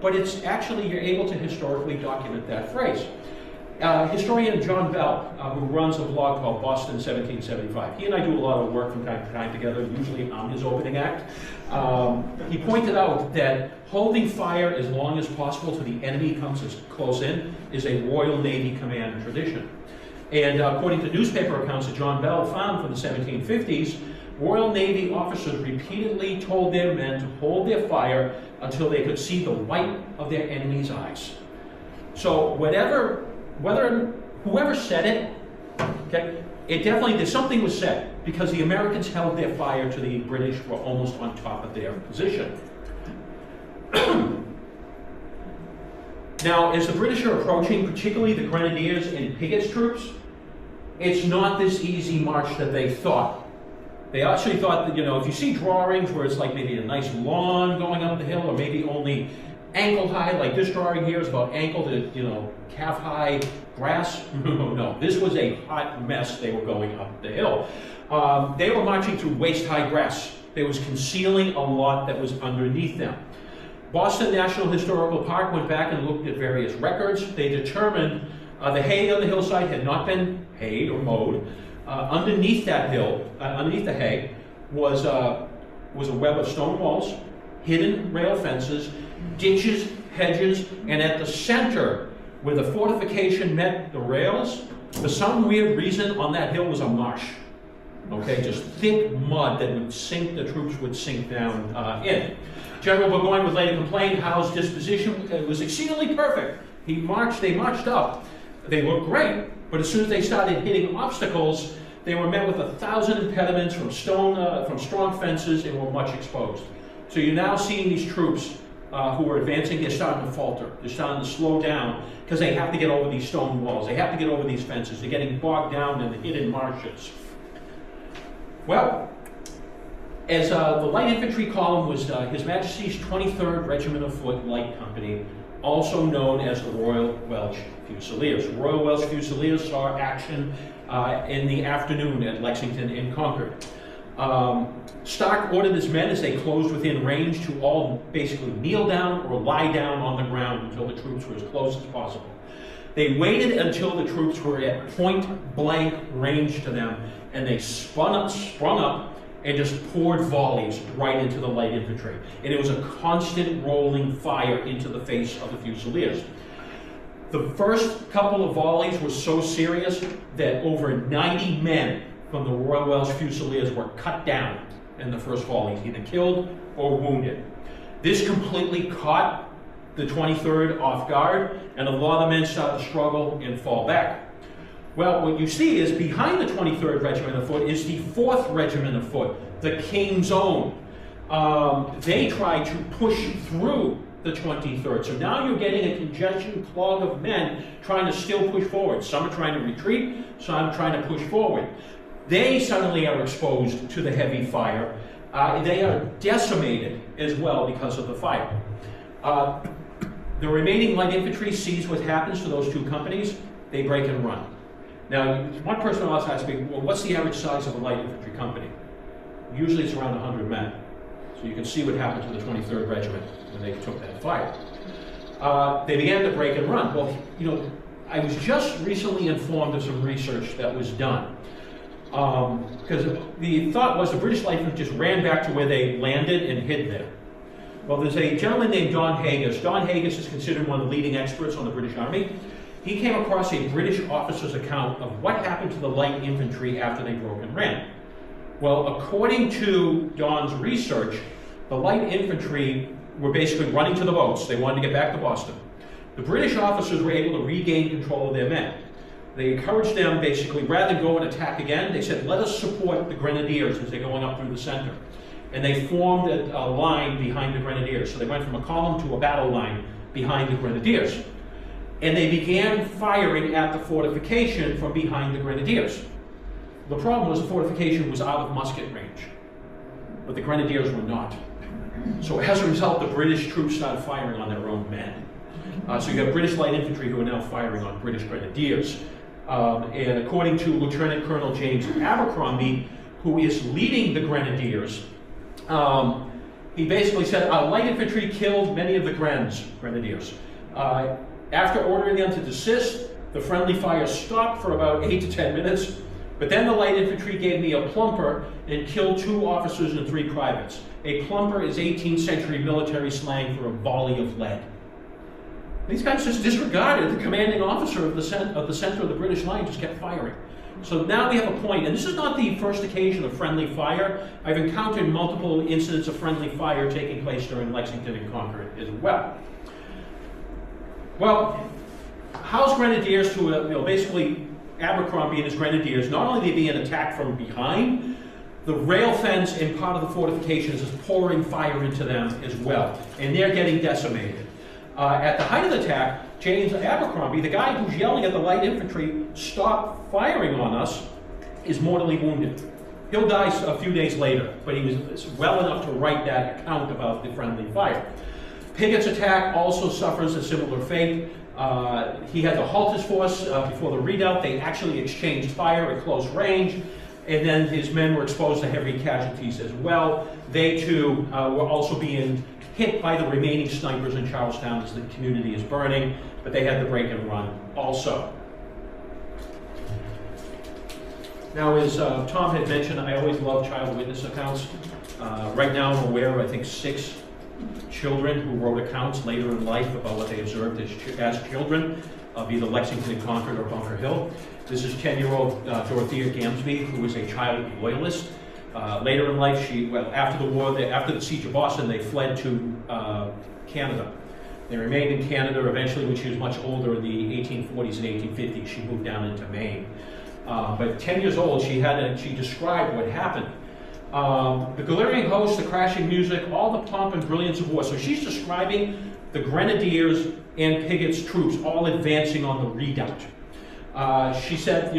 But it's actually, you're able to historically document that phrase. Historian John Bell, who runs a blog called Boston 1775, he and I do a lot of work from time to time together, usually on his opening act. He pointed out that holding fire as long as possible till the enemy comes as close in is a Royal Navy command tradition. And according to newspaper accounts that John Bell found from the 1750s, Royal Navy officers repeatedly told their men to hold their fire until they could see the white of their enemy's eyes. So whoever said it, okay, it definitely, something was said, because the Americans held their fire to the British were almost on top of their position. Now, as the British are approaching, particularly the Grenadiers and Piggott's troops, it's not this easy march that they thought. They actually thought that, if you see drawings where it's like maybe a nice lawn going up the hill, or maybe only ankle high, like this drawing here is about ankle to, calf high grass. No, this was a hot mess they were going up the hill. They were marching through waist high grass. They was concealing a lot that was underneath them. Boston National Historical Park went back and looked at various records. They determined the hay on the hillside had not been hayed or mowed. Underneath that hill, underneath the hay, was a web of stone walls, hidden rail fences, ditches, hedges, and at the center, where the fortification met the rails, for some weird reason on that hill was a marsh. Okay, just thick mud that would sink, the troops would sink down in. General Burgoyne would later complain Howe's disposition was exceedingly perfect. They marched up. They looked great, but as soon as they started hitting obstacles, they were met with 1,000 impediments from strong fences and were much exposed. So you're now seeing these troops who are advancing, they're starting to falter. They're starting to slow down because they have to get over these stone walls. They have to get over these fences. They're getting bogged down in the hidden marshes. Well, as the light infantry column was His Majesty's 23rd Regiment of Foot Light Company, also known as the Royal Welsh Fusiliers. Royal Welsh Fusiliers saw action in the afternoon at Lexington and Concord. Stark ordered his men, as they closed within range, to all basically kneel down or lie down on the ground until the troops were as close as possible. They waited until the troops were at point-blank range to them, and they sprung up, and just poured volleys right into the light infantry. And it was a constant rolling fire into the face of the Fusiliers. The first couple of volleys were so serious that over 90 men from the Royal Welsh Fusiliers were cut down in the first volleys, either killed or wounded. This completely caught the 23rd off guard, and a lot of men started to struggle and fall back. Well, what you see is behind the 23rd Regiment of Foot is the 4th Regiment of Foot, the King's Own. They tried to push through the 23rd. So now you're getting a congestion clog of men trying to still push forward. Some are trying to retreat, some are trying to push forward. They suddenly are exposed to the heavy fire. They are decimated as well because of the fire. The remaining light infantry sees what happens to those two companies. They break and run. Now, one person will also ask me, well, what's the average size of a light infantry company? Usually it's around 100 men. So you can see what happened to the 23rd Regiment when they took that fire. They began to break and run. Well, you know, I was just recently informed of some research that was done. Because the thought was the British light infantry just ran back to where they landed and hid there. Well, there's a gentleman named Don Haggis. Don Haggis is considered one of the leading experts on the British Army. He came across a British officer's account of what happened to the light infantry after they broke and ran. Well, according to Don's research, the light infantry were basically running to the boats. They wanted to get back to Boston. The British officers were able to regain control of their men. They encouraged them, basically, rather than go and attack again, they said, let us support the Grenadiers as they're going up through the center. And they formed a line behind the Grenadiers. So they went from a column to a battle line behind the Grenadiers. And they began firing at the fortification from behind the Grenadiers. The problem was the fortification was out of musket range, but the Grenadiers were not. So as a result, the British troops started firing on their own men. So you have British light infantry who are now firing on British Grenadiers. And according to Lieutenant Colonel James Abercrombie, who is leading the Grenadiers, he basically said, our light infantry killed many of the Grenadiers. After ordering them to desist, the friendly fire stopped for about 8 to 10 minutes, but then the light infantry gave me a plumper and killed 2 officers and 3 privates. A plumper is 18th century military slang for a volley of lead. These guys just disregarded the commanding officer of the center of the British line, just kept firing. So now we have a point, and this is not the first occasion of friendly fire. I've encountered multiple incidents of friendly fire taking place during Lexington and Concord as well. Well, Howe's Grenadiers to basically Abercrombie and his Grenadiers, not only are they being attacked from behind, the rail fence and part of the fortifications is pouring fire into them as well, and they're getting decimated. At the height of the attack, James Abercrombie, the guy who's yelling at the light infantry, stop firing on us, is mortally wounded. He'll die a few days later, but he was well enough to write that account about the friendly fire. Pigot's attack also suffers a similar fate. He had to halt his force before the redoubt. They actually exchanged fire at close range, and then his men were exposed to heavy casualties as well. They too were also being hit by the remaining snipers in Charlestown as the community is burning, but they had to break and run also. Now, as Tom had mentioned, I always love child witness accounts. Right now I'm aware of, I think, 6 children who wrote accounts later in life about what they observed as children of either Lexington, Concord, or Bunker Hill. This is 10-year-old Dorothea Gamsby, who was a child loyalist. Later in life, after the war, after the siege of Boston, they fled to Canada. They remained in Canada. Eventually, when she was much older, in the 1840s and 1850s, she moved down into Maine. But 10 years old, she described what happened. The glaring host, the crashing music, all the pomp and brilliance of war. So she's describing the Grenadiers and Pigot's troops all advancing on the redoubt. She said,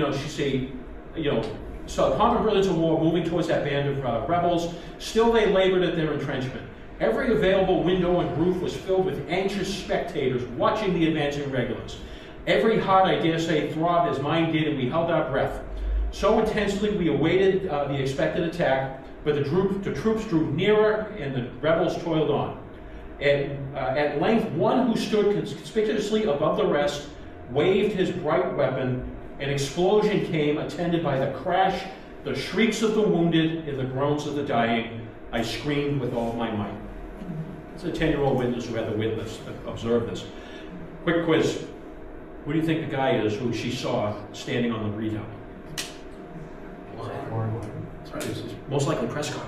so the pomp and brilliance of war moving towards that band of rebels. Still they labored at their entrenchment. Every available window and roof was filled with anxious spectators watching the advancing regulars. Every heart, I dare say, throbbed as mine did, and we held our breath. So intensely we awaited the expected attack, but the troops drew nearer and the rebels toiled on. At length, one who stood conspicuously above the rest waved his bright weapon. An explosion came, attended by the crash, the shrieks of the wounded, and the groans of the dying. I screamed with all my might. It's a 10-year-old witness who had to observe this. Quick quiz. Who do you think the guy is who she saw standing on the redoubt? Most likely Prescott.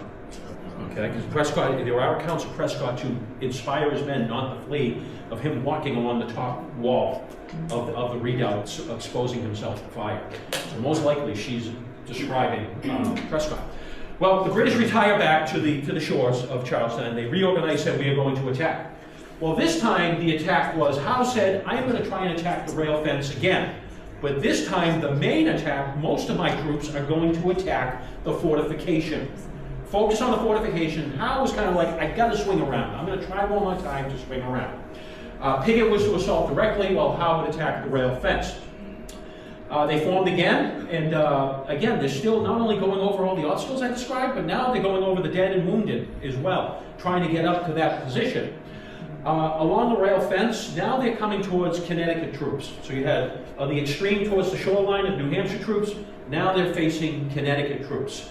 Okay, because Prescott, there are accounts of Prescott to inspire his men not to flee, of him walking along the top wall of the redoubt, exposing himself to fire. So most likely she's describing Prescott. Well, the British retire back to the shores of Charlestown. They reorganize and we are going to attack. Well, this time the attack was, Howe said, I am going to try and attack the rail fence again. But this time, the main attack, most of my troops are going to attack the fortification. Focus on the fortification. Howe was kind of like, I got to swing around. I'm going to try one more time to swing around. Piggott was to assault directly while Howard attacked the rail fence. They formed again, and again, they're still not only going over all the obstacles I described, but now they're going over the dead and wounded as well, trying to get up to that position. Along the rail fence, now they're coming towards Connecticut troops. So you had on the extreme towards the shoreline of New Hampshire troops, now they're facing Connecticut troops.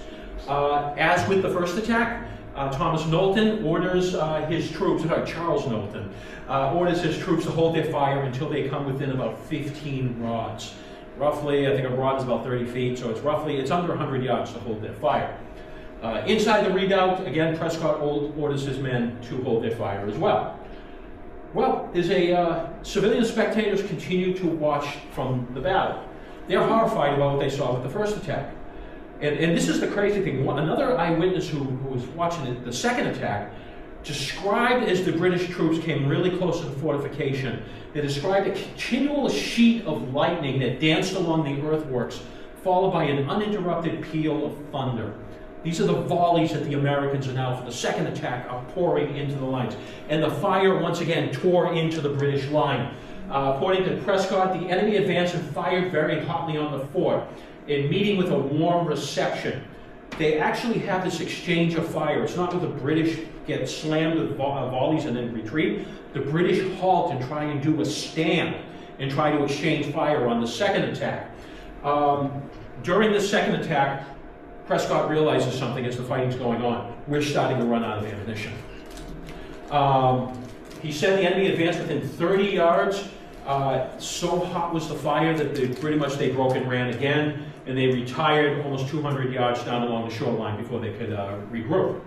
As with the first attack, Thomas Knowlton orders his troops, Charles Knowlton, orders his troops to hold their fire until they come within about 15 rods. Roughly, I think a rod is about 30 feet, so it's under 100 yards to hold their fire. Inside the redoubt, again, Prescott orders his men to hold their fire as well. Well, civilian spectators continue to watch from the battle. They're horrified about what they saw with the first attack. And this is the crazy thing. Another eyewitness who was watching the second attack described as the British troops came really close to the fortification, they described a continual sheet of lightning that danced along the earthworks, followed by an uninterrupted peal of thunder. These are the volleys that the Americans are now, for the second attack, are pouring into the lines. And the fire once again tore into the British line. According to Prescott, the enemy advanced and fired very hotly on the fort, in meeting with a warm reception. They actually have this exchange of fire. It's not where the British get slammed with volleys and then retreat. The British halt and try and do a stand and try to exchange fire on the second attack. During the second attack, Prescott realizes something as the fighting's going on. We're starting to run out of ammunition. He said the enemy advanced within 30 yards. So hot was the fire that they broke and ran again, and they retired almost 200 yards down along the shoreline before they could regroup.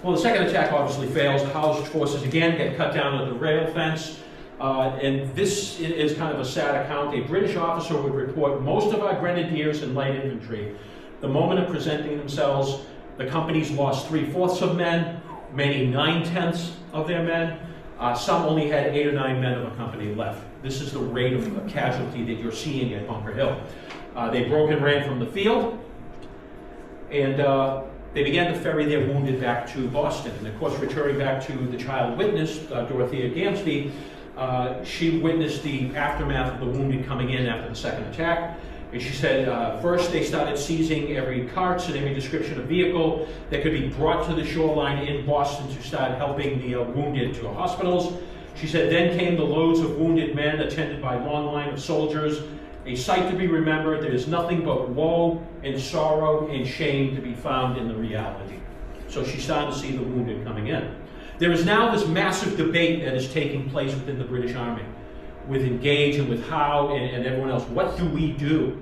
Well, the second attack obviously fails. Howe's forces again get cut down at the rail fence. And this is kind of a sad account. A British officer would report most of our grenadiers and light infantry. The moment of presenting themselves, the companies lost 3/4 of men, many 9/10 of their men. Some only had 8 or 9 men of a company left. This is the rate of casualty that you're seeing at Bunker Hill. They broke and ran from the field, and they began to ferry their wounded back to Boston. And of course, returning back to the child witness, Dorothea Gamsby, she witnessed the aftermath of the wounded coming in after the second attack. And she said, first they started seizing every cart and every description of vehicle that could be brought to the shoreline in Boston to start helping the wounded to hospitals. She said, then came the loads of wounded men attended by a long line of soldiers. A sight to be remembered. There is nothing but woe and sorrow and shame to be found in the reality. So she started to see the wounded coming in. There is now this massive debate that is taking place within the British Army, with Engage and with Howe and everyone else. What do we do?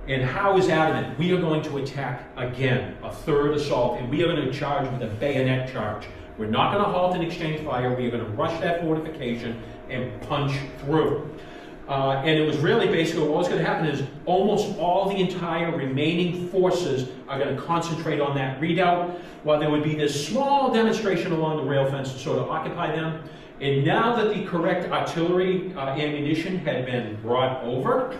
And Howe is adamant, we are going to attack again, a third assault, and we are going to charge with a bayonet charge. We're not going to halt and exchange fire. We are going to rush that fortification and punch through. And it was really basically what was going to happen is almost all the entire remaining forces are going to concentrate on that redoubt, while there would be this small demonstration along the rail fence to sort of occupy them. And now that the correct artillery ammunition had been brought over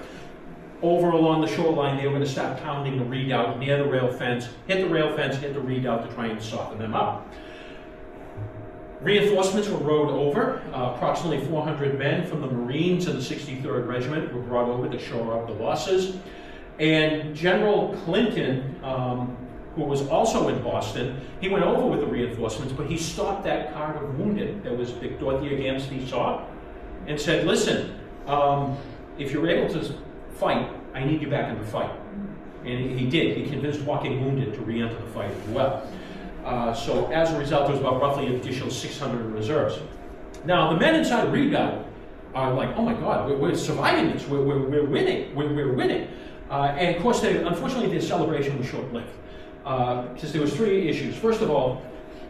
along the shoreline, they were going to start pounding the redoubt near the rail fence, hit the redoubt to try and soften them up. Reinforcements were rowed over. Approximately 400 men from the Marines and the 63rd Regiment were brought over to shore up the losses. And General Clinton, who was also in Boston, he went over with the reinforcements, but he stopped that cart of wounded that was Dorothea Gamsby saw and said, listen, if you're able to fight, I need you back in the fight. And he did. He convinced Walking Wounded to re-enter the fight as well. So as a result, there was about roughly an additional 600 reserves. Now, the men inside the redoubt are like, oh my God, we're surviving this. We're winning. We're winning. And of course, unfortunately, their celebration was short-lived. Because there was 3 issues. First of all,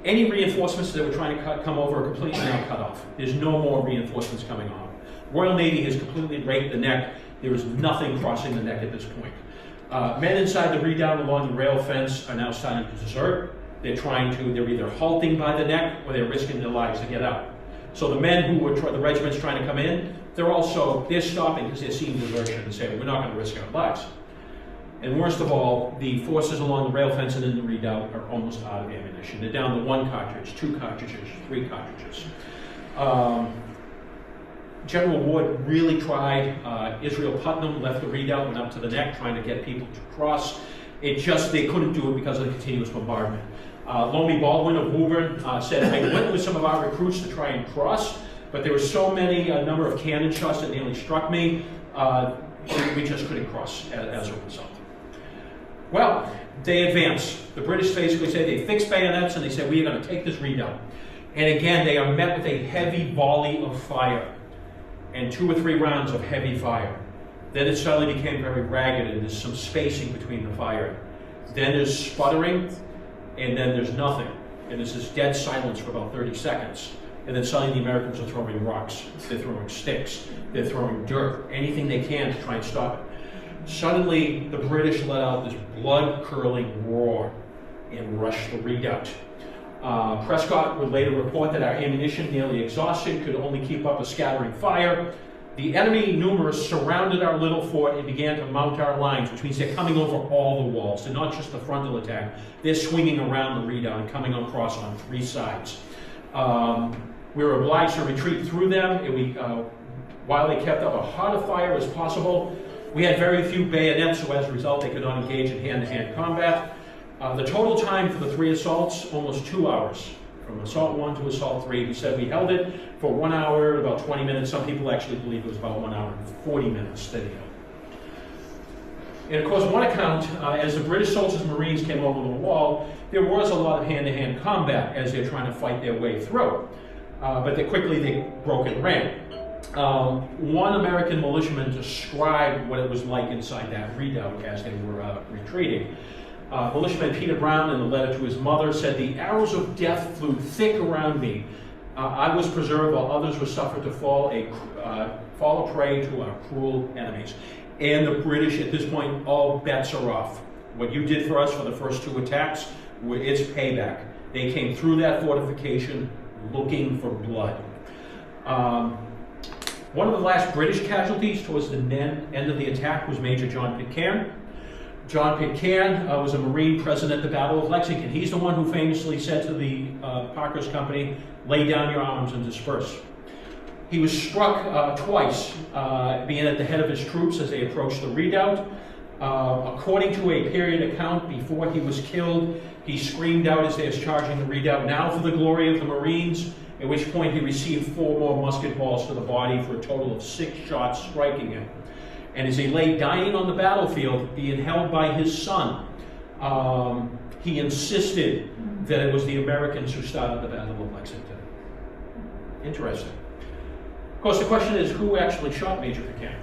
any reinforcements that were trying to come over are completely now cut off. There's no more reinforcements coming on. Royal Navy has completely raked the neck. There is nothing crossing the neck at this point. Men inside the redoubt along the rail fence are now starting to desert. They're either halting by the neck or they're risking their lives to get out. So the men who were the regiments trying to come in, they're stopping because they're seeing desertion and saying, we're not going to risk our lives. And worst of all, the forces along the rail fence and in the redoubt are almost out of ammunition. They're down to 1 cartridge, 2 cartridges, 3 cartridges. General Ward really tried. Israel Putnam left the redoubt, went up to the neck, trying to get people to cross. They couldn't do it because of the continuous bombardment. Lomi Baldwin of Woburn said, I went with some of our recruits to try and cross, but there were so many, a number of cannon shots that nearly struck me, we just couldn't cross as a result. Well, they advanced. The British basically said they fixed bayonets and they said, we are going to take this redoubt. And again, they are met with a heavy volley of fire and 2 or 3 rounds of heavy fire. Then it suddenly became very ragged and there's some spacing between the fire. Then there's sputtering and then there's nothing. And there's this dead silence for about 30 seconds. And then suddenly the Americans are throwing rocks, they're throwing sticks, they're throwing dirt, anything they can to try and stop it. Suddenly, the British let out this blood-curdling roar and rushed the redoubt. Prescott would later report that our ammunition, nearly exhausted, could only keep up a scattering fire. The enemy, numerous, surrounded our little fort and began to mount our lines, which means they're coming over all the walls. They're not just the frontal attack. They're swinging around the redoubt and coming across on 3 sides. We were obliged to retreat through them, and while they kept up a hot a fire as possible, we had very few bayonets, so as a result, they could not engage in hand-to-hand combat. The total time for the 3 assaults, almost 2 hours. From assault 1 to assault 3, we said we held it for 1 hour, about 20 minutes. Some people actually believe it was about 1 hour and 40 minutes that he held. And of course, one account, as the British soldiers and Marines came over the wall, there was a lot of hand-to-hand combat as they're trying to fight their way through. But quickly they broke and ran. One American militiaman described what it was like inside that redoubt as they were retreating. Militiaman Peter Brown, in a letter to his mother, said, the arrows of death flew thick around me. I was preserved while others were suffered to fall a prey to our cruel enemies. And the British, at this point, all bets are off. What you did for us for the first 2 attacks, it's payback. They came through that fortification looking for blood. One of the last British casualties towards the end of the attack was Major John Pitcairn. John Pitcairn was a Marine present at the Battle of Lexington. He's the one who famously said to the Parker's Company, lay down your arms and disperse. He was struck twice, being at the head of his troops as they approached the redoubt. According to a period account, before he was killed, he screamed out as they were charging the redoubt, now for the glory of the Marines, at which point he received 4 more musket balls to the body for a total of 6 shots striking him. And as he lay dying on the battlefield, being held by his son, he insisted that it was the Americans who started the Battle of Lexington. Interesting. Of course, the question is, who actually shot Major Pitcairn?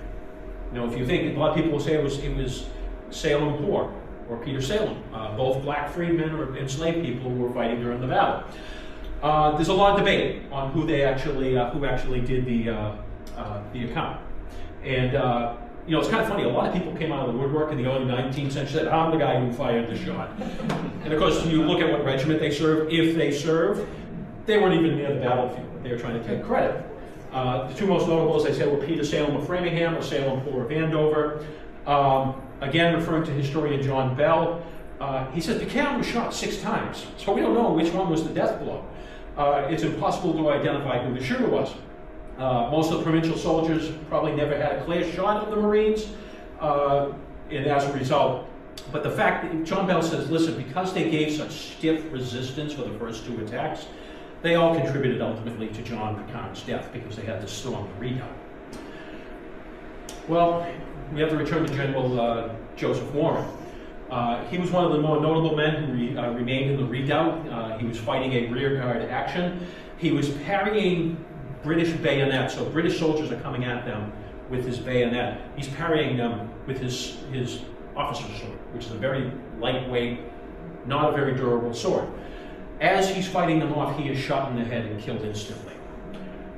You know, if you think, a lot of people will say it was Salem Poor or Peter Salem, both black freedmen or enslaved people who were fighting during the battle. There's a lot of debate on who actually did the account. And you know, it's kind of funny, a lot of people came out of the woodwork in the early 19th century and said, I'm the guy who fired the shot. And of course, you look at what regiment they served, if they served, they weren't even near the battlefield. They were trying to take credit. The 2 most notable, as I said, were Peter Salem of Framingham or Salem Poor of Andover. Again, referring to historian John Bell, he says Pitcairn was shot 6 times, so we don't know which one was the death blow. It's impossible to identify who the shooter was. Most of the provincial soldiers probably never had a clear shot of the Marines, and as a result, but the fact that John Bell says, listen, because they gave such stiff resistance for the first 2 attacks, they all contributed ultimately to John Pitcairn's death because they had to storm the redoubt. Well, we have to return to General Joseph Warren. He was one of the more notable men who remained in the redoubt. He was fighting a rearguard action. He was parrying British bayonets, so British soldiers are coming at them with his bayonet. He's parrying them with his officer's sword, which is a very lightweight, not a very durable sword. As he's fighting them off, he is shot in the head and killed instantly.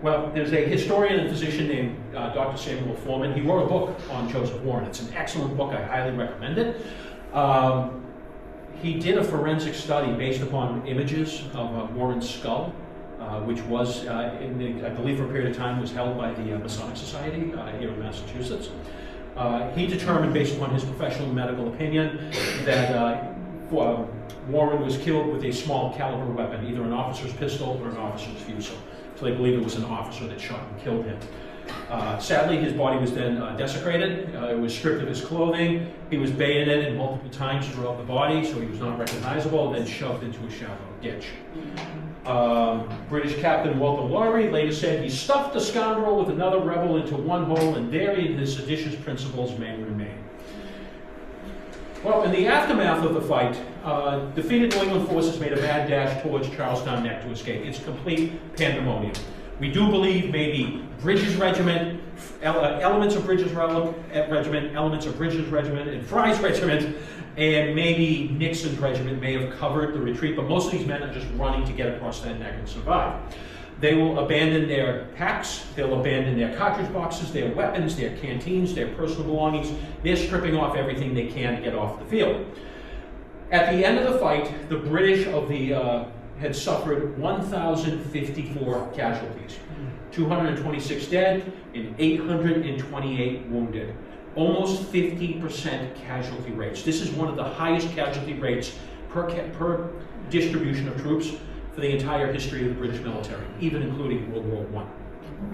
Well, there's a historian and physician named Dr. Samuel Foreman. He wrote a book on Joseph Warren. It's an excellent book. I highly recommend it. He did a forensic study based upon images of Warren's skull, which was, I believe for a period of time, was held by the Masonic Society here in Massachusetts. He determined, based upon his professional medical opinion, that Warren was killed with a small caliber weapon, either an officer's pistol or an officer's fusil. So they believe it was an officer that shot and killed him. Sadly, his body was then desecrated. It was stripped of his clothing. He was bayoneted multiple times throughout the body, so he was not recognizable, and then shoved into a shallow ditch. British Captain Walter Lowry later said he stuffed the scoundrel with another rebel into one hole, and therein his seditious principles may remain. Well, in the aftermath of the fight, defeated New England forces made a mad dash towards Charlestown Neck to escape. It's complete pandemonium. We do believe maybe Bridges' regiment, elements of Bridges' regiment, elements of Bridges' regiment, and Fry's regiment, and maybe Nixon's regiment may have covered the retreat, but most of these men are just running to get across that neck and survive. They will abandon their packs, they'll abandon their cartridge boxes, their weapons, their canteens, their personal belongings. They're stripping off everything they can to get off the field. At the end of the fight, the British had suffered 1,054 casualties, 226 dead and 828 wounded. Almost 50% casualty rates. This is one of the highest casualty rates per distribution of troops for the entire history of the British military, even including World War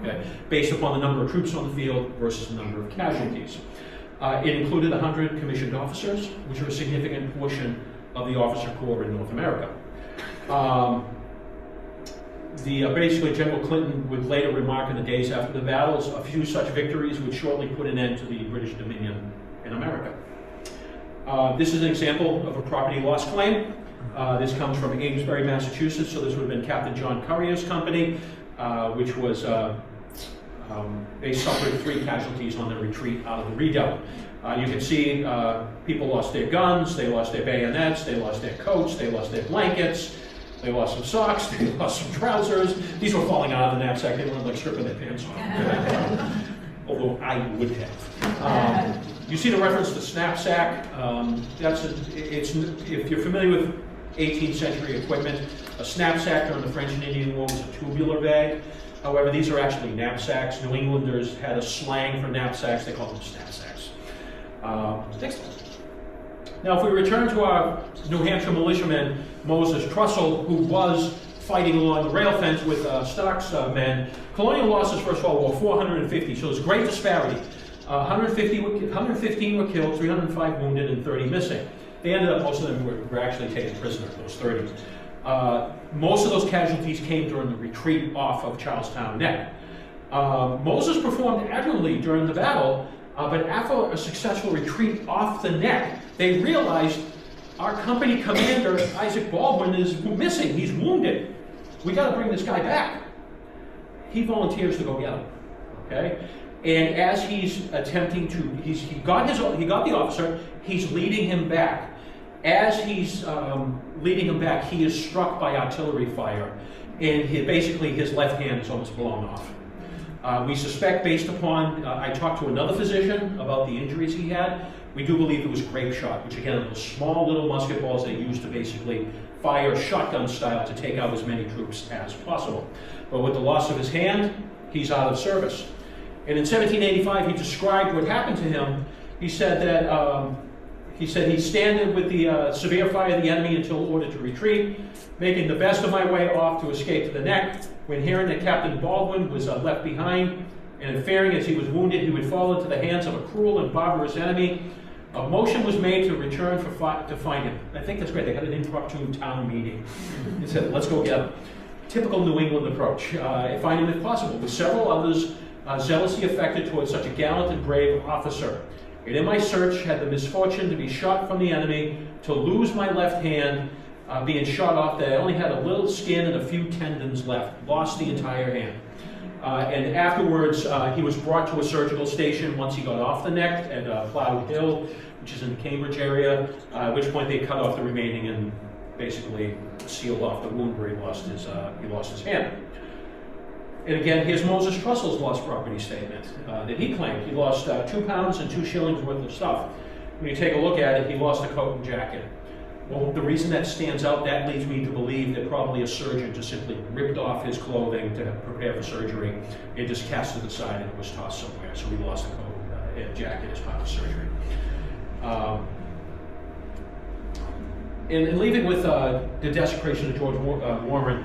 I, okay? Based upon the number of troops on the field versus the number of casualties. It included 100 commissioned officers, which are a significant portion of the officer corps in North America. Basically, General Clinton would later remark in the days after the battles, a few such victories would shortly put an end to the British dominion in America. This is an example of a property loss claim. This comes from Amesbury, Massachusetts, so this would have been Captain John Currier's company, which was, they suffered 3 casualties on their retreat out of the redoubt. You can see people lost their guns, they lost their bayonets, they lost their coats, they lost their blankets, they lost some socks, they lost some trousers. These were falling out of the knapsack, they weren't like stripping their pants off. Although I would have. You see the reference to snapsack. If you're familiar with 18th century equipment, a snapsack during the French and Indian War was a tubular bag. However, these are actually knapsacks. New Englanders had a slang for knapsacks. They called them snapsacks. Next one. Now, if we return to our New Hampshire militiaman, Moses Trussell, who was fighting along the rail fence with Stark's men, colonial losses, first of all, were 450, so there's great disparity. 115 were killed, 305 wounded, and 30 missing. They ended up, most of them were actually taken prisoner, those 30. Most of those casualties came during the retreat off of Charlestown Neck. Moses performed admirably during the battle, but after a successful retreat off the neck, they realized our company commander, Isaac Baldwin, is missing. He's wounded. We got to bring this guy back. He volunteers to go get him. Okay, and as he's attempting to, he got the officer. He's leading him back. As he's leading him back, he is struck by artillery fire, and basically his left hand is almost blown off. We suspect, based upon, I talked to another physician about the injuries he had. We do believe it was grape shot, which again are those small little musket balls they use to basically fire shotgun style to take out as many troops as possible. But with the loss of his hand, he's out of service. And in 1785, he described what happened to him. He said that he'd stand with the severe fire of the enemy until ordered to retreat, making the best of my way off to escape to the neck. When hearing that Captain Baldwin was left behind, and fearing as he was wounded, he would fall into the hands of a cruel and barbarous enemy, a motion was made to return to find him. I think that's great. They had an impromptu town meeting. They said, let's go get him. Typical New England approach. Find him if possible, with several others zealously affected towards such a gallant and brave officer. And in my search, had the misfortune to be shot from the enemy, to lose my left hand, being shot off, that I only had a little skin and a few tendons left. Lost the entire hand. And afterwards, he was brought to a surgical station once he got off the neck at Plough Hill, which is in the Cambridge area, at which point they cut off the remaining and basically sealed off the wound where he lost his hand. And again, here's Moses Trussell's lost property statement that he claimed. He lost 2 pounds and 2 shillings worth of stuff. When you take a look at it, he lost a coat and jacket. Well, the reason that stands out, that leads me to believe that probably a surgeon just simply ripped off his clothing to prepare for surgery and just cast it aside and it was tossed somewhere. So he lost the coat and jacket as part of surgery. And leaving with the desecration of George Warren,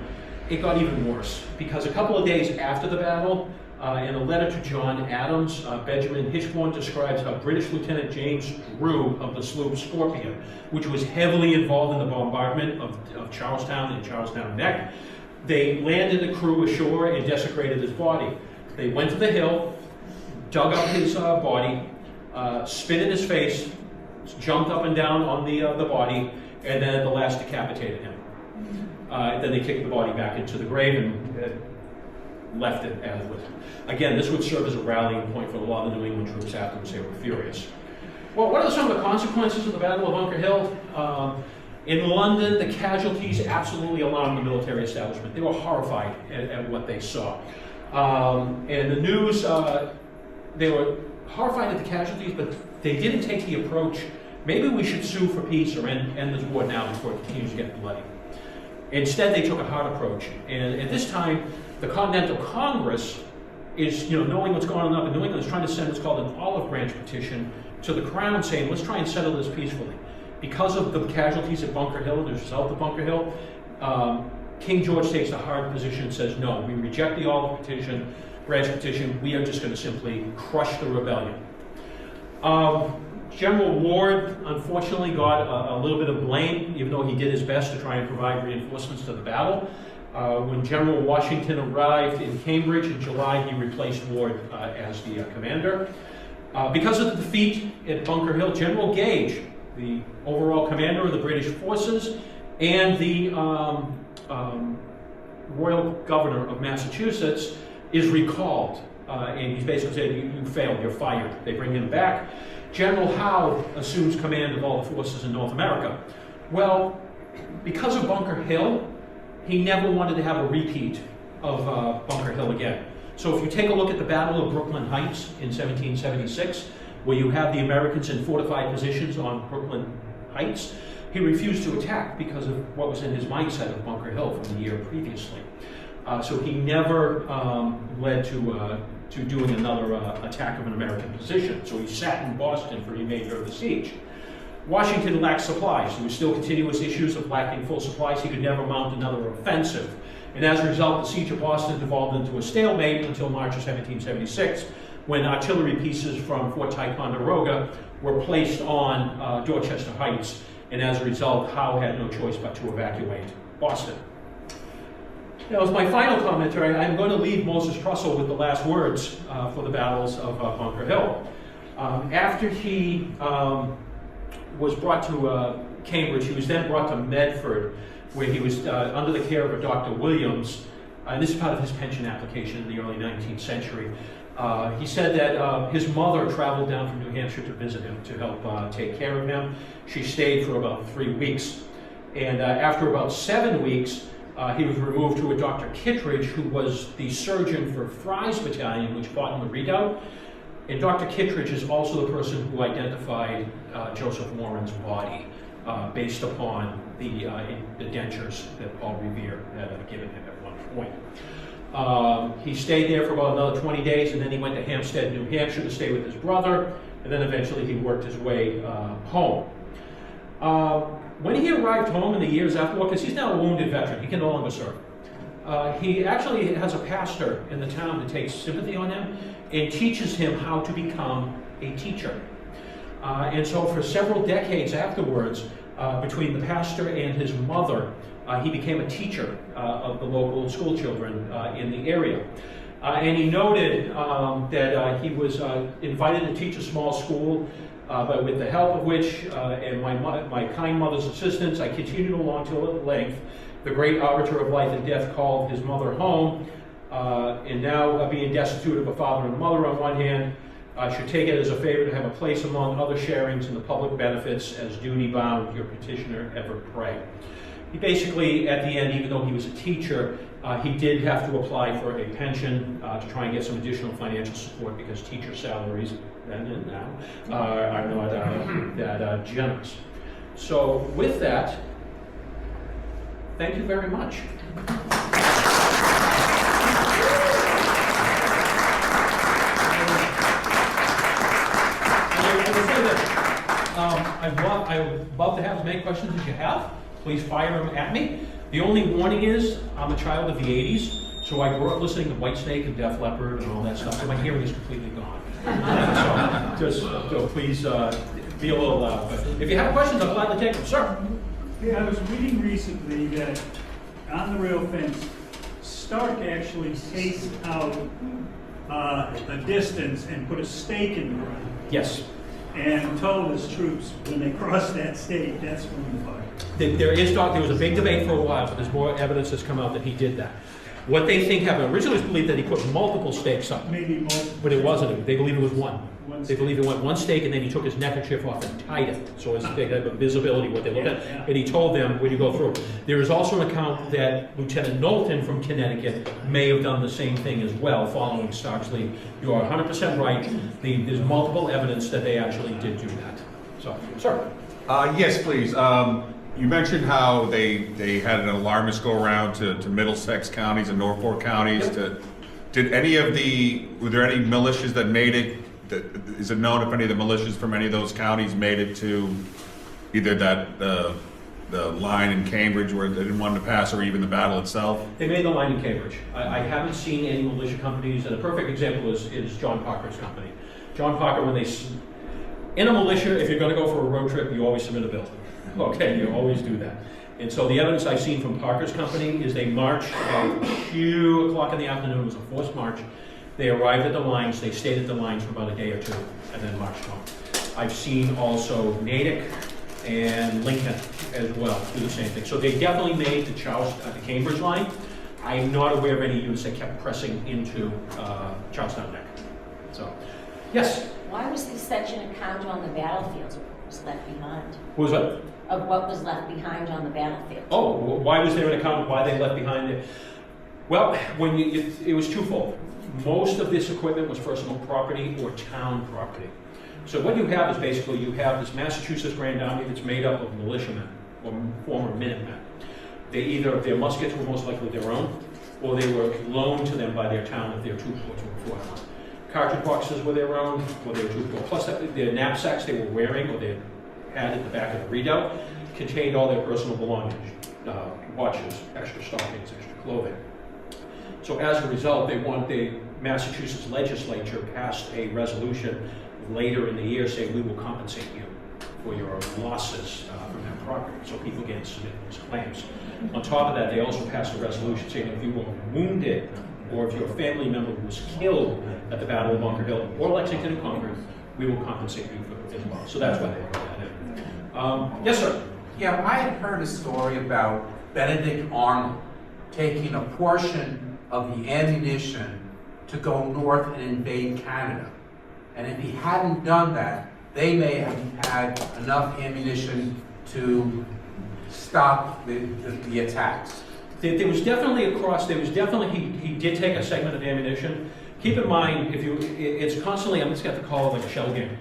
it got even worse, because a couple of days after the battle, in a letter to John Adams, Benjamin Hitchborn describes how British Lieutenant James Drew of the sloop Scorpion, which was heavily involved in the bombardment of Charlestown and Charlestown Neck, they landed the crew ashore and desecrated his body. They went to the hill, dug up his body, spit in his face, jumped up and down on the body, and then at the last decapitated him. Then they kicked the body back into the grave and left it as it was. Again, this would serve as a rallying point for a lot of the New England troops afterwards. They were furious. Well, what are some of the consequences of the Battle of Bunker Hill? In London, the casualties absolutely alarmed the military establishment. They were horrified at what they saw. And the news, they were horrified at the casualties, but they didn't take the approach, maybe we should sue for peace or end this war now before it continues to get bloody. Instead, they took a hard approach. And at this time, the Continental Congress is, knowing what's going on up in New England, is trying to send what's called an olive branch petition to the Crown saying, let's try and settle this peacefully. Because of the casualties at Bunker Hill and the result of Bunker Hill, King George takes a hard position and says, no, we reject the olive branch petition, we are just going to simply crush the rebellion. General Ward, unfortunately, got a little bit of blame, even though he did his best to try and provide reinforcements to the battle. When General Washington arrived in Cambridge in July, he replaced Ward as the commander. Because of the defeat at Bunker Hill, General Gage, the overall commander of the British forces, and the royal governor of Massachusetts is recalled. And he's basically said, you failed, you're fired. They bring him back. General Howe assumes command of all the forces in North America. Well, because of Bunker Hill, he never wanted to have a repeat of Bunker Hill again. So if you take a look at the Battle of Brooklyn Heights in 1776, where you have the Americans in fortified positions on Brooklyn Heights, he refused to attack because of what was in his mindset of Bunker Hill from the year previously. So he never led to doing another attack of an American position. So he sat in Boston for the remainder of the siege. Washington lacked supplies. There were still continuous issues of lacking full supplies. He could never mount another offensive. And as a result, the siege of Boston devolved into a stalemate until March of 1776, when artillery pieces from Fort Ticonderoga were placed on Dorchester Heights. And as a result, Howe had no choice but to evacuate Boston. Now, as my final commentary, I'm going to leave Moses Trussell with the last words for the battles of Bunker Hill. After he was brought to Cambridge, he was then brought to Medford, where he was under the care of a Dr. Williams. And this is part of his pension application in the early 19th century. He said that his mother traveled down from New Hampshire to visit him to help take care of him. She stayed for about 3 weeks. And after about 7 weeks, he was removed to a Dr. Kittredge, who was the surgeon for Fry's battalion, which fought in the Redoubt. And Dr. Kittredge is also the person who identified Joseph Warren's body based upon the dentures that Paul Revere had given him at one point. He stayed there for about another 20 days, and then he went to Hampstead, New Hampshire to stay with his brother, and then eventually he worked his way home. When he arrived home in the years afterward, because he's now a wounded veteran, he can no longer serve, he actually has a pastor in the town that takes sympathy on him and teaches him how to become a teacher. And so for several decades afterwards, between the pastor and his mother, he became a teacher of the local school children in the area. And he noted that he was invited to teach a small school, but with the help of which, and my kind mother's assistance, I continued along till at length, the great arbiter of life and death called his mother home, and now being destitute of a father and a mother on one hand, I should take it as a favor to have a place among other sharings in the public benefits, as duty bound your petitioner ever pray. He basically, at the end, even though he was a teacher, he did have to apply for a pension to try and get some additional financial support, because teacher salaries then and now are not that generous. So with that, thank you very much. I would love to have as many questions as you have. Please fire them at me. The only warning is, I'm a child of the 80s, so I grew up listening to Whitesnake and Def Leppard and all that stuff, so my hearing is completely gone. So please be a little loud. But if you have questions, I'll gladly take them. Sir? Yeah, I was reading recently that on the rail fence, Stark actually spaced out a distance and put a stake in the ground Yes. and told his troops when they crossed that stake, that's when the fire. There was a big debate for a while, but there's more evidence that's come out that he did that. What they think happened, originally it was believed that he put multiple stakes up, Maybe multiple. but it wasn't. They believe it was one. One They believe it went one stake, and then he took his neckerchief off and tied it, so it's they have a visibility what they looked at. Yeah. And he told them when you go through. There is also an account that Lieutenant Knowlton from Connecticut may have done the same thing as well, following Stark's lead. You are 100% right. There's multiple evidence that they actually did do that. So, sir. Yes, please. You mentioned how they had an alarmist go around to Middlesex counties and Norfolk counties. Yep. Were there any militias that made it? Is it known if any of the militias from any of those counties made it to either the line in Cambridge where they didn't want to pass, or even the battle itself? They made the line in Cambridge. I haven't seen any militia companies, and a perfect example is John Parker's company. John Parker, in a militia, if you're going to go for a road trip, you always submit a bill. Okay, you always do that. And so the evidence I've seen from Parker's company is they marched about 2 o'clock in the afternoon. It was a forced march. They arrived at the lines, they stayed at the lines for about a day or two, and then marched home. I've seen also Natick and Lincoln as well do the same thing. So they definitely made the Cambridge line. I'm not aware of any units that kept pressing into Charlestown Neck. So, yes? Why was the section accounted on the battlefields of what was left behind? What was that? Of what was left behind on the battlefield? Oh, why was there an account of why they left behind it? Well, it was twofold. Most of this equipment was personal property or town property. So what you have is basically you have this Massachusetts Grand Army that's made up of militiamen or former Minutemen. Their muskets were most likely their own, or they were loaned to them by their town if their troop corps were fought. Cartridge boxes were their own, or their troop corps. Plus their knapsacks they were wearing or they had at the back of the redoubt contained all their personal belongings, watches, extra stockings, extra clothing. So as a result, the Massachusetts legislature passed a resolution later in the year saying we will compensate you for your losses from that property. So people can submit those claims. On top of that, they also passed a resolution saying if you were wounded or if your family member was killed at the Battle of Bunker Hill or Lexington and Concord, we will compensate you for it as well. So that's why they wrote that in. Yes, sir. Yeah, I had heard a story about Benedict Arnold taking a portion of the ammunition to go north and invade Canada. And if he hadn't done that, they may have had enough ammunition to stop the attacks. There was definitely he did take a segment of ammunition. Keep in mind, it's constantly, I'm just going to call it like a shell game.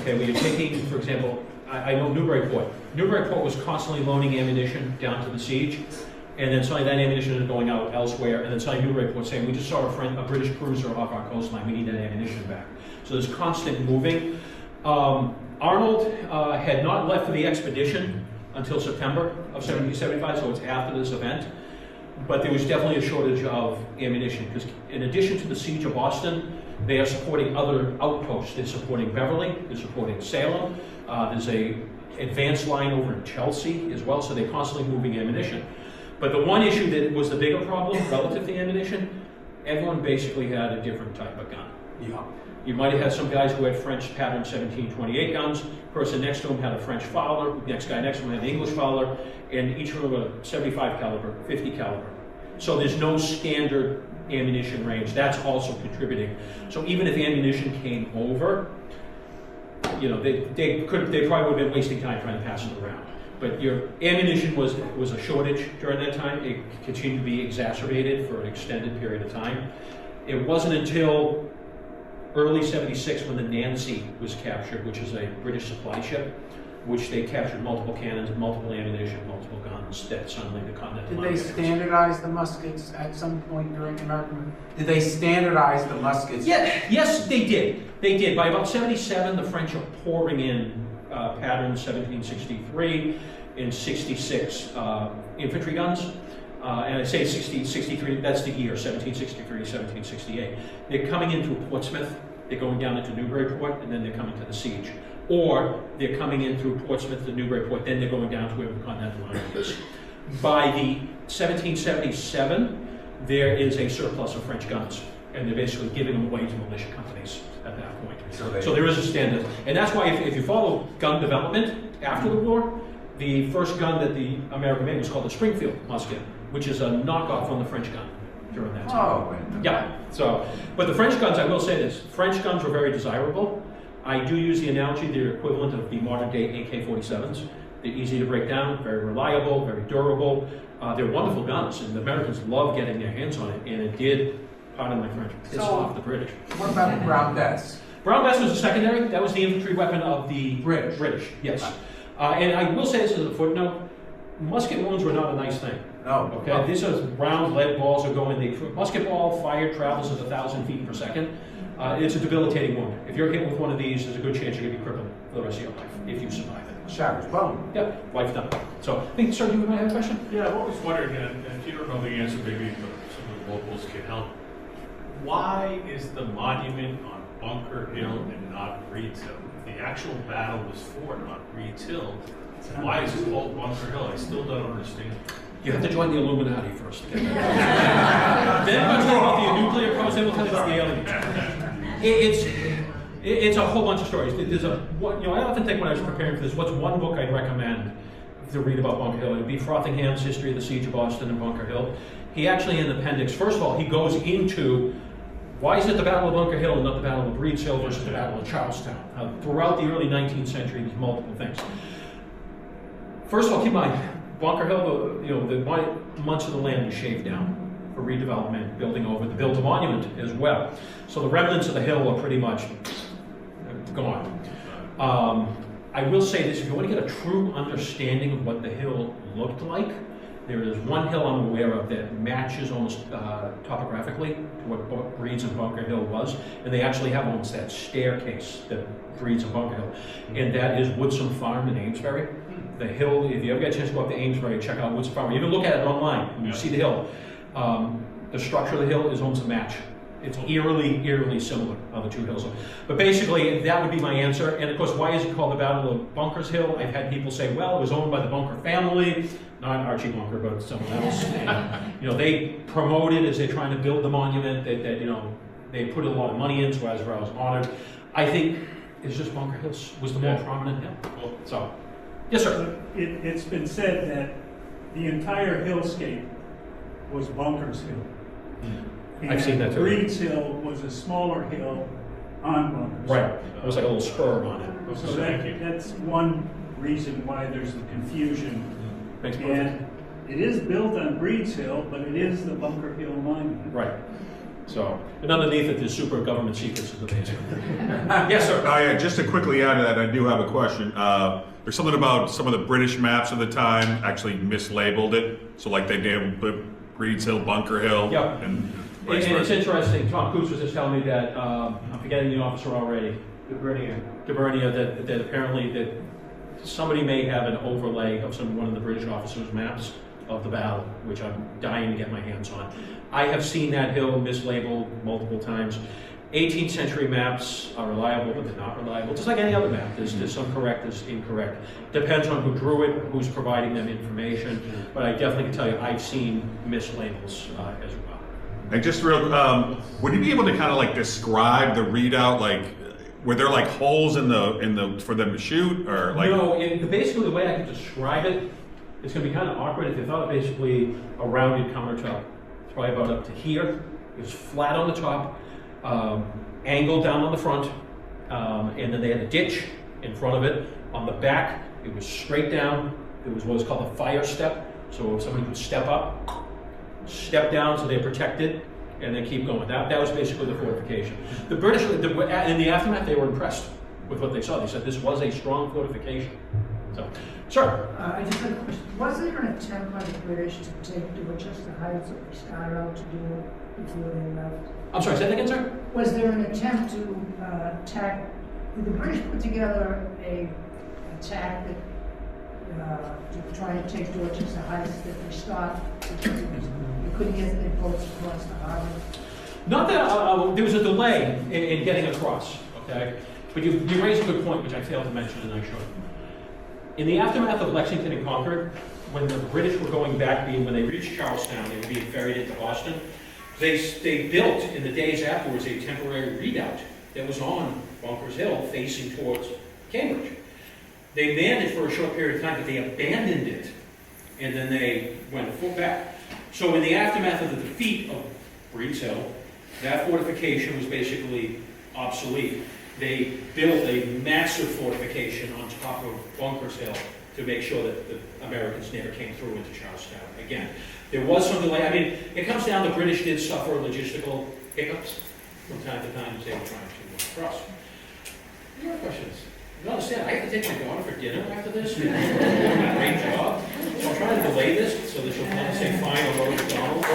Okay, where you're taking, for example, I know Newburyport. Newburyport was constantly loaning ammunition down to the siege, and then suddenly that ammunition is going out elsewhere, and then suddenly Newburyport saying, we just saw a British cruiser off our coastline, we need that ammunition back. So there's constant moving. Arnold had not left for the expedition until September of 1775, so it's after this event. But there was definitely a shortage of ammunition, because in addition to the siege of Boston, they are supporting other outposts. They're supporting Beverly, they're supporting Salem. There's an advanced line over in Chelsea as well, so they're constantly moving ammunition. But the one issue that was the bigger problem relative to ammunition, everyone basically had a different type of gun. Yeah. You might have had some guys who had French pattern 1728 guns. Person next to him had a French Fowler. Next guy next to him had an English Fowler, and each of them had a 75 caliber, 50 caliber. So there's no standard ammunition range. That's also contributing. So even if ammunition came over, they probably would have been wasting time trying to pass it around. But your ammunition was a shortage during that time. It continued to be exacerbated for an extended period of time. It wasn't until early '76 when the Nancy was captured, which is a British supply ship, which they captured multiple cannons, multiple ammunition, multiple guns, that suddenly the Continental Did Army they was- standardize the muskets at some point during the American? Did they standardize the muskets? Yeah, yes, they did. They did. By about '77, the French are pouring in patterns 1763 and 66 infantry guns. and I say 63, that's the year, 1763, 1768. They're coming into Portsmouth, they're going down into Newburyport, and then they're coming to the siege. Or they're coming in through Portsmouth to Newburyport, then they're going down to where the Continental Army is. By the 1777, there is a surplus of French guns, and they're basically giving them away to militia companies at that point. So there is a standard. And that's why if you follow gun development after the war, the first gun that the American made was called the Springfield musket, which is a knockoff on the French gun during that time. Oh, Yeah, so, but the French guns, I will say this, French guns were very desirable. I do use the analogy, they're equivalent of the modern day AK-47s. They're easy to break down, very reliable, very durable. They're wonderful guns, and the Americans love getting their hands on it, and it did, pardon my French, piss off the British. What about the Brown Bess? Brown Bess was a secondary, that was the infantry weapon of the British, yes. And I will say this as a footnote, musket wounds were not a nice thing. No. Okay, these are round lead balls are going, the musket ball fired travels at 1,000 feet per second. It's a debilitating wound. If you're hit with one of these, there's a good chance you're going to be crippled for the rest of your life, if you survive it. Shatters bone. Yeah, life done. So, I think, sir, you might have a question? Yeah, I was wondering, and if you don't know the answer, maybe some of the locals can help. Why is the monument on Bunker Hill and not Breed's Hill? If the actual battle was fought on Breed's Hill, why is it called Bunker Hill? I still don't understand. You have to join the Illuminati first. Then we'll tell you about the nuclear codes, then we'll tell you about the aliens. It's a whole bunch of stories. There's I often think when I was preparing for this, what's one book I'd recommend to read about Bunker Hill? It'd be Frothingham's History of the Siege of Boston and Bunker Hill. He actually, in the appendix, first of all, he goes into why is it the Battle of Bunker Hill and not the Battle of Breed's Hill versus the Battle of Charlestown? Throughout the early 19th century, there's multiple things. First of all, keep in mind, Bunker Hill, the months of the land was shaved down for redevelopment, building over, to build a monument as well. So the remnants of the hill are pretty much gone. I will say this, if you want to get a true understanding of what the hill looked like, there is one hill I'm aware of that matches almost topographically to what Breed's and Bunker Hill was, and they actually have almost that staircase that Breed's and Bunker Hill, and that is Woodsum Farm in Amesbury. The hill, if you ever get a chance to go up to Amesbury, check out Woodsum Farm. Even look at it online, and you see the hill. The structure of the hill is almost a match. It's eerily similar on the two hills. But basically, that would be my answer. And of course, why is it called the Battle of Bunker's Hill? I've had people say, well, it was owned by the Bunker family, not Archie Bunker, but someone else. And, they promote it as they're trying to build the monument. They put a lot of money in, so as I was honored. I think it's just Bunker Hill was the more prominent hill. So, yes, sir. It's been said that the entire hillscape was Bunker's Hill. I've seen that too. Breed's Hill was a smaller hill on Bunker's. Right. It was like a little spur on it. So that's one reason why there's the confusion. Makes perfect. And it is built on Breed's Hill, but it is the Bunker Hill Monument. Right. So, and underneath it, there's super government secrets in the basement. Yes, sir. Yeah, just to quickly add to that, I do have a question. There's something about some of the British maps of the time actually mislabeled it. So like they did Breed's Hill, Bunker Hill. Yep. And And it's interesting, Tom Coots was just telling me that, I'm forgetting the officer already. Debernia, that apparently that somebody may have an overlay of one of the British officers' maps of the battle, which I'm dying to get my hands on. I have seen that hill mislabeled multiple times. 18th century maps are reliable, but they're not reliable. Just like any other map, there's some correct, there's incorrect. Depends on who drew it, who's providing them information. But I definitely can tell you, I've seen mislabels as well. And just real, would you be able to kind of like describe the readout, like, were there like holes in the for them to shoot, or like? No, basically the way I could describe it, it's going to be kind of awkward if you thought it basically a rounded countertop. It's probably about up to here. It was flat on the top, angled down on the front, and then they had a ditch in front of it. On the back, it was straight down. It was what was called a fire step, so if somebody could step up, step down so they're protected, and then keep going. That was basically the fortification. The British, in the aftermath, they were impressed with what they saw. They said this was a strong fortification. So, sir. I just had a question. Was there an attempt by the British to take Dorchester Heights that we started out to do before they left? I'm sorry, say that again, sir? Was there an attempt to attack? Did the British put together a attack that to try and take Dorchester Heights, that they stopped because they couldn't get their boats across the harbor? Not that, there was a delay in getting across, okay? But you raised a good point, which I failed to mention, and I should. In the aftermath of Lexington and Concord, when the British were going back, when they reached Charlestown, they were being ferried into Boston, they built, in the days afterwards, a temporary redoubt that was on Bunkers Hill, facing towards Cambridge. They manned it for a short period of time, but they abandoned it, and then they went full back. So in the aftermath of the defeat of Breeds Hill, that fortification was basically obsolete. They built a massive fortification on top of Bunkers Hill to make sure that the Americans never came through into Charlestown. Again, there was some delay. I mean, it comes down, the British did suffer logistical hiccups from time to time as they were trying to cross. Any other questions? You understand, I have to take my daughter for dinner after this. You're doing a great job. So I'm trying to delay this so that she'll come and say fine or go to McDonald's.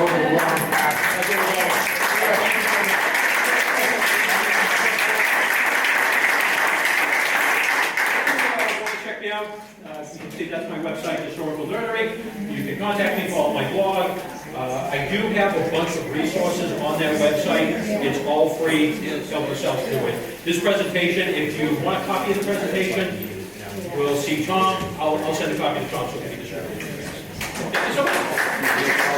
Check me out. You can see that's my website, Historical Nerdery. You can contact me, follow my blog. I do have a bunch of resources on that website. It's all free. Help yourself to it. This presentation, if you want a copy of the presentation, we'll see Tom. I'll send a copy to Tom so he can distribute it. Thank you so much.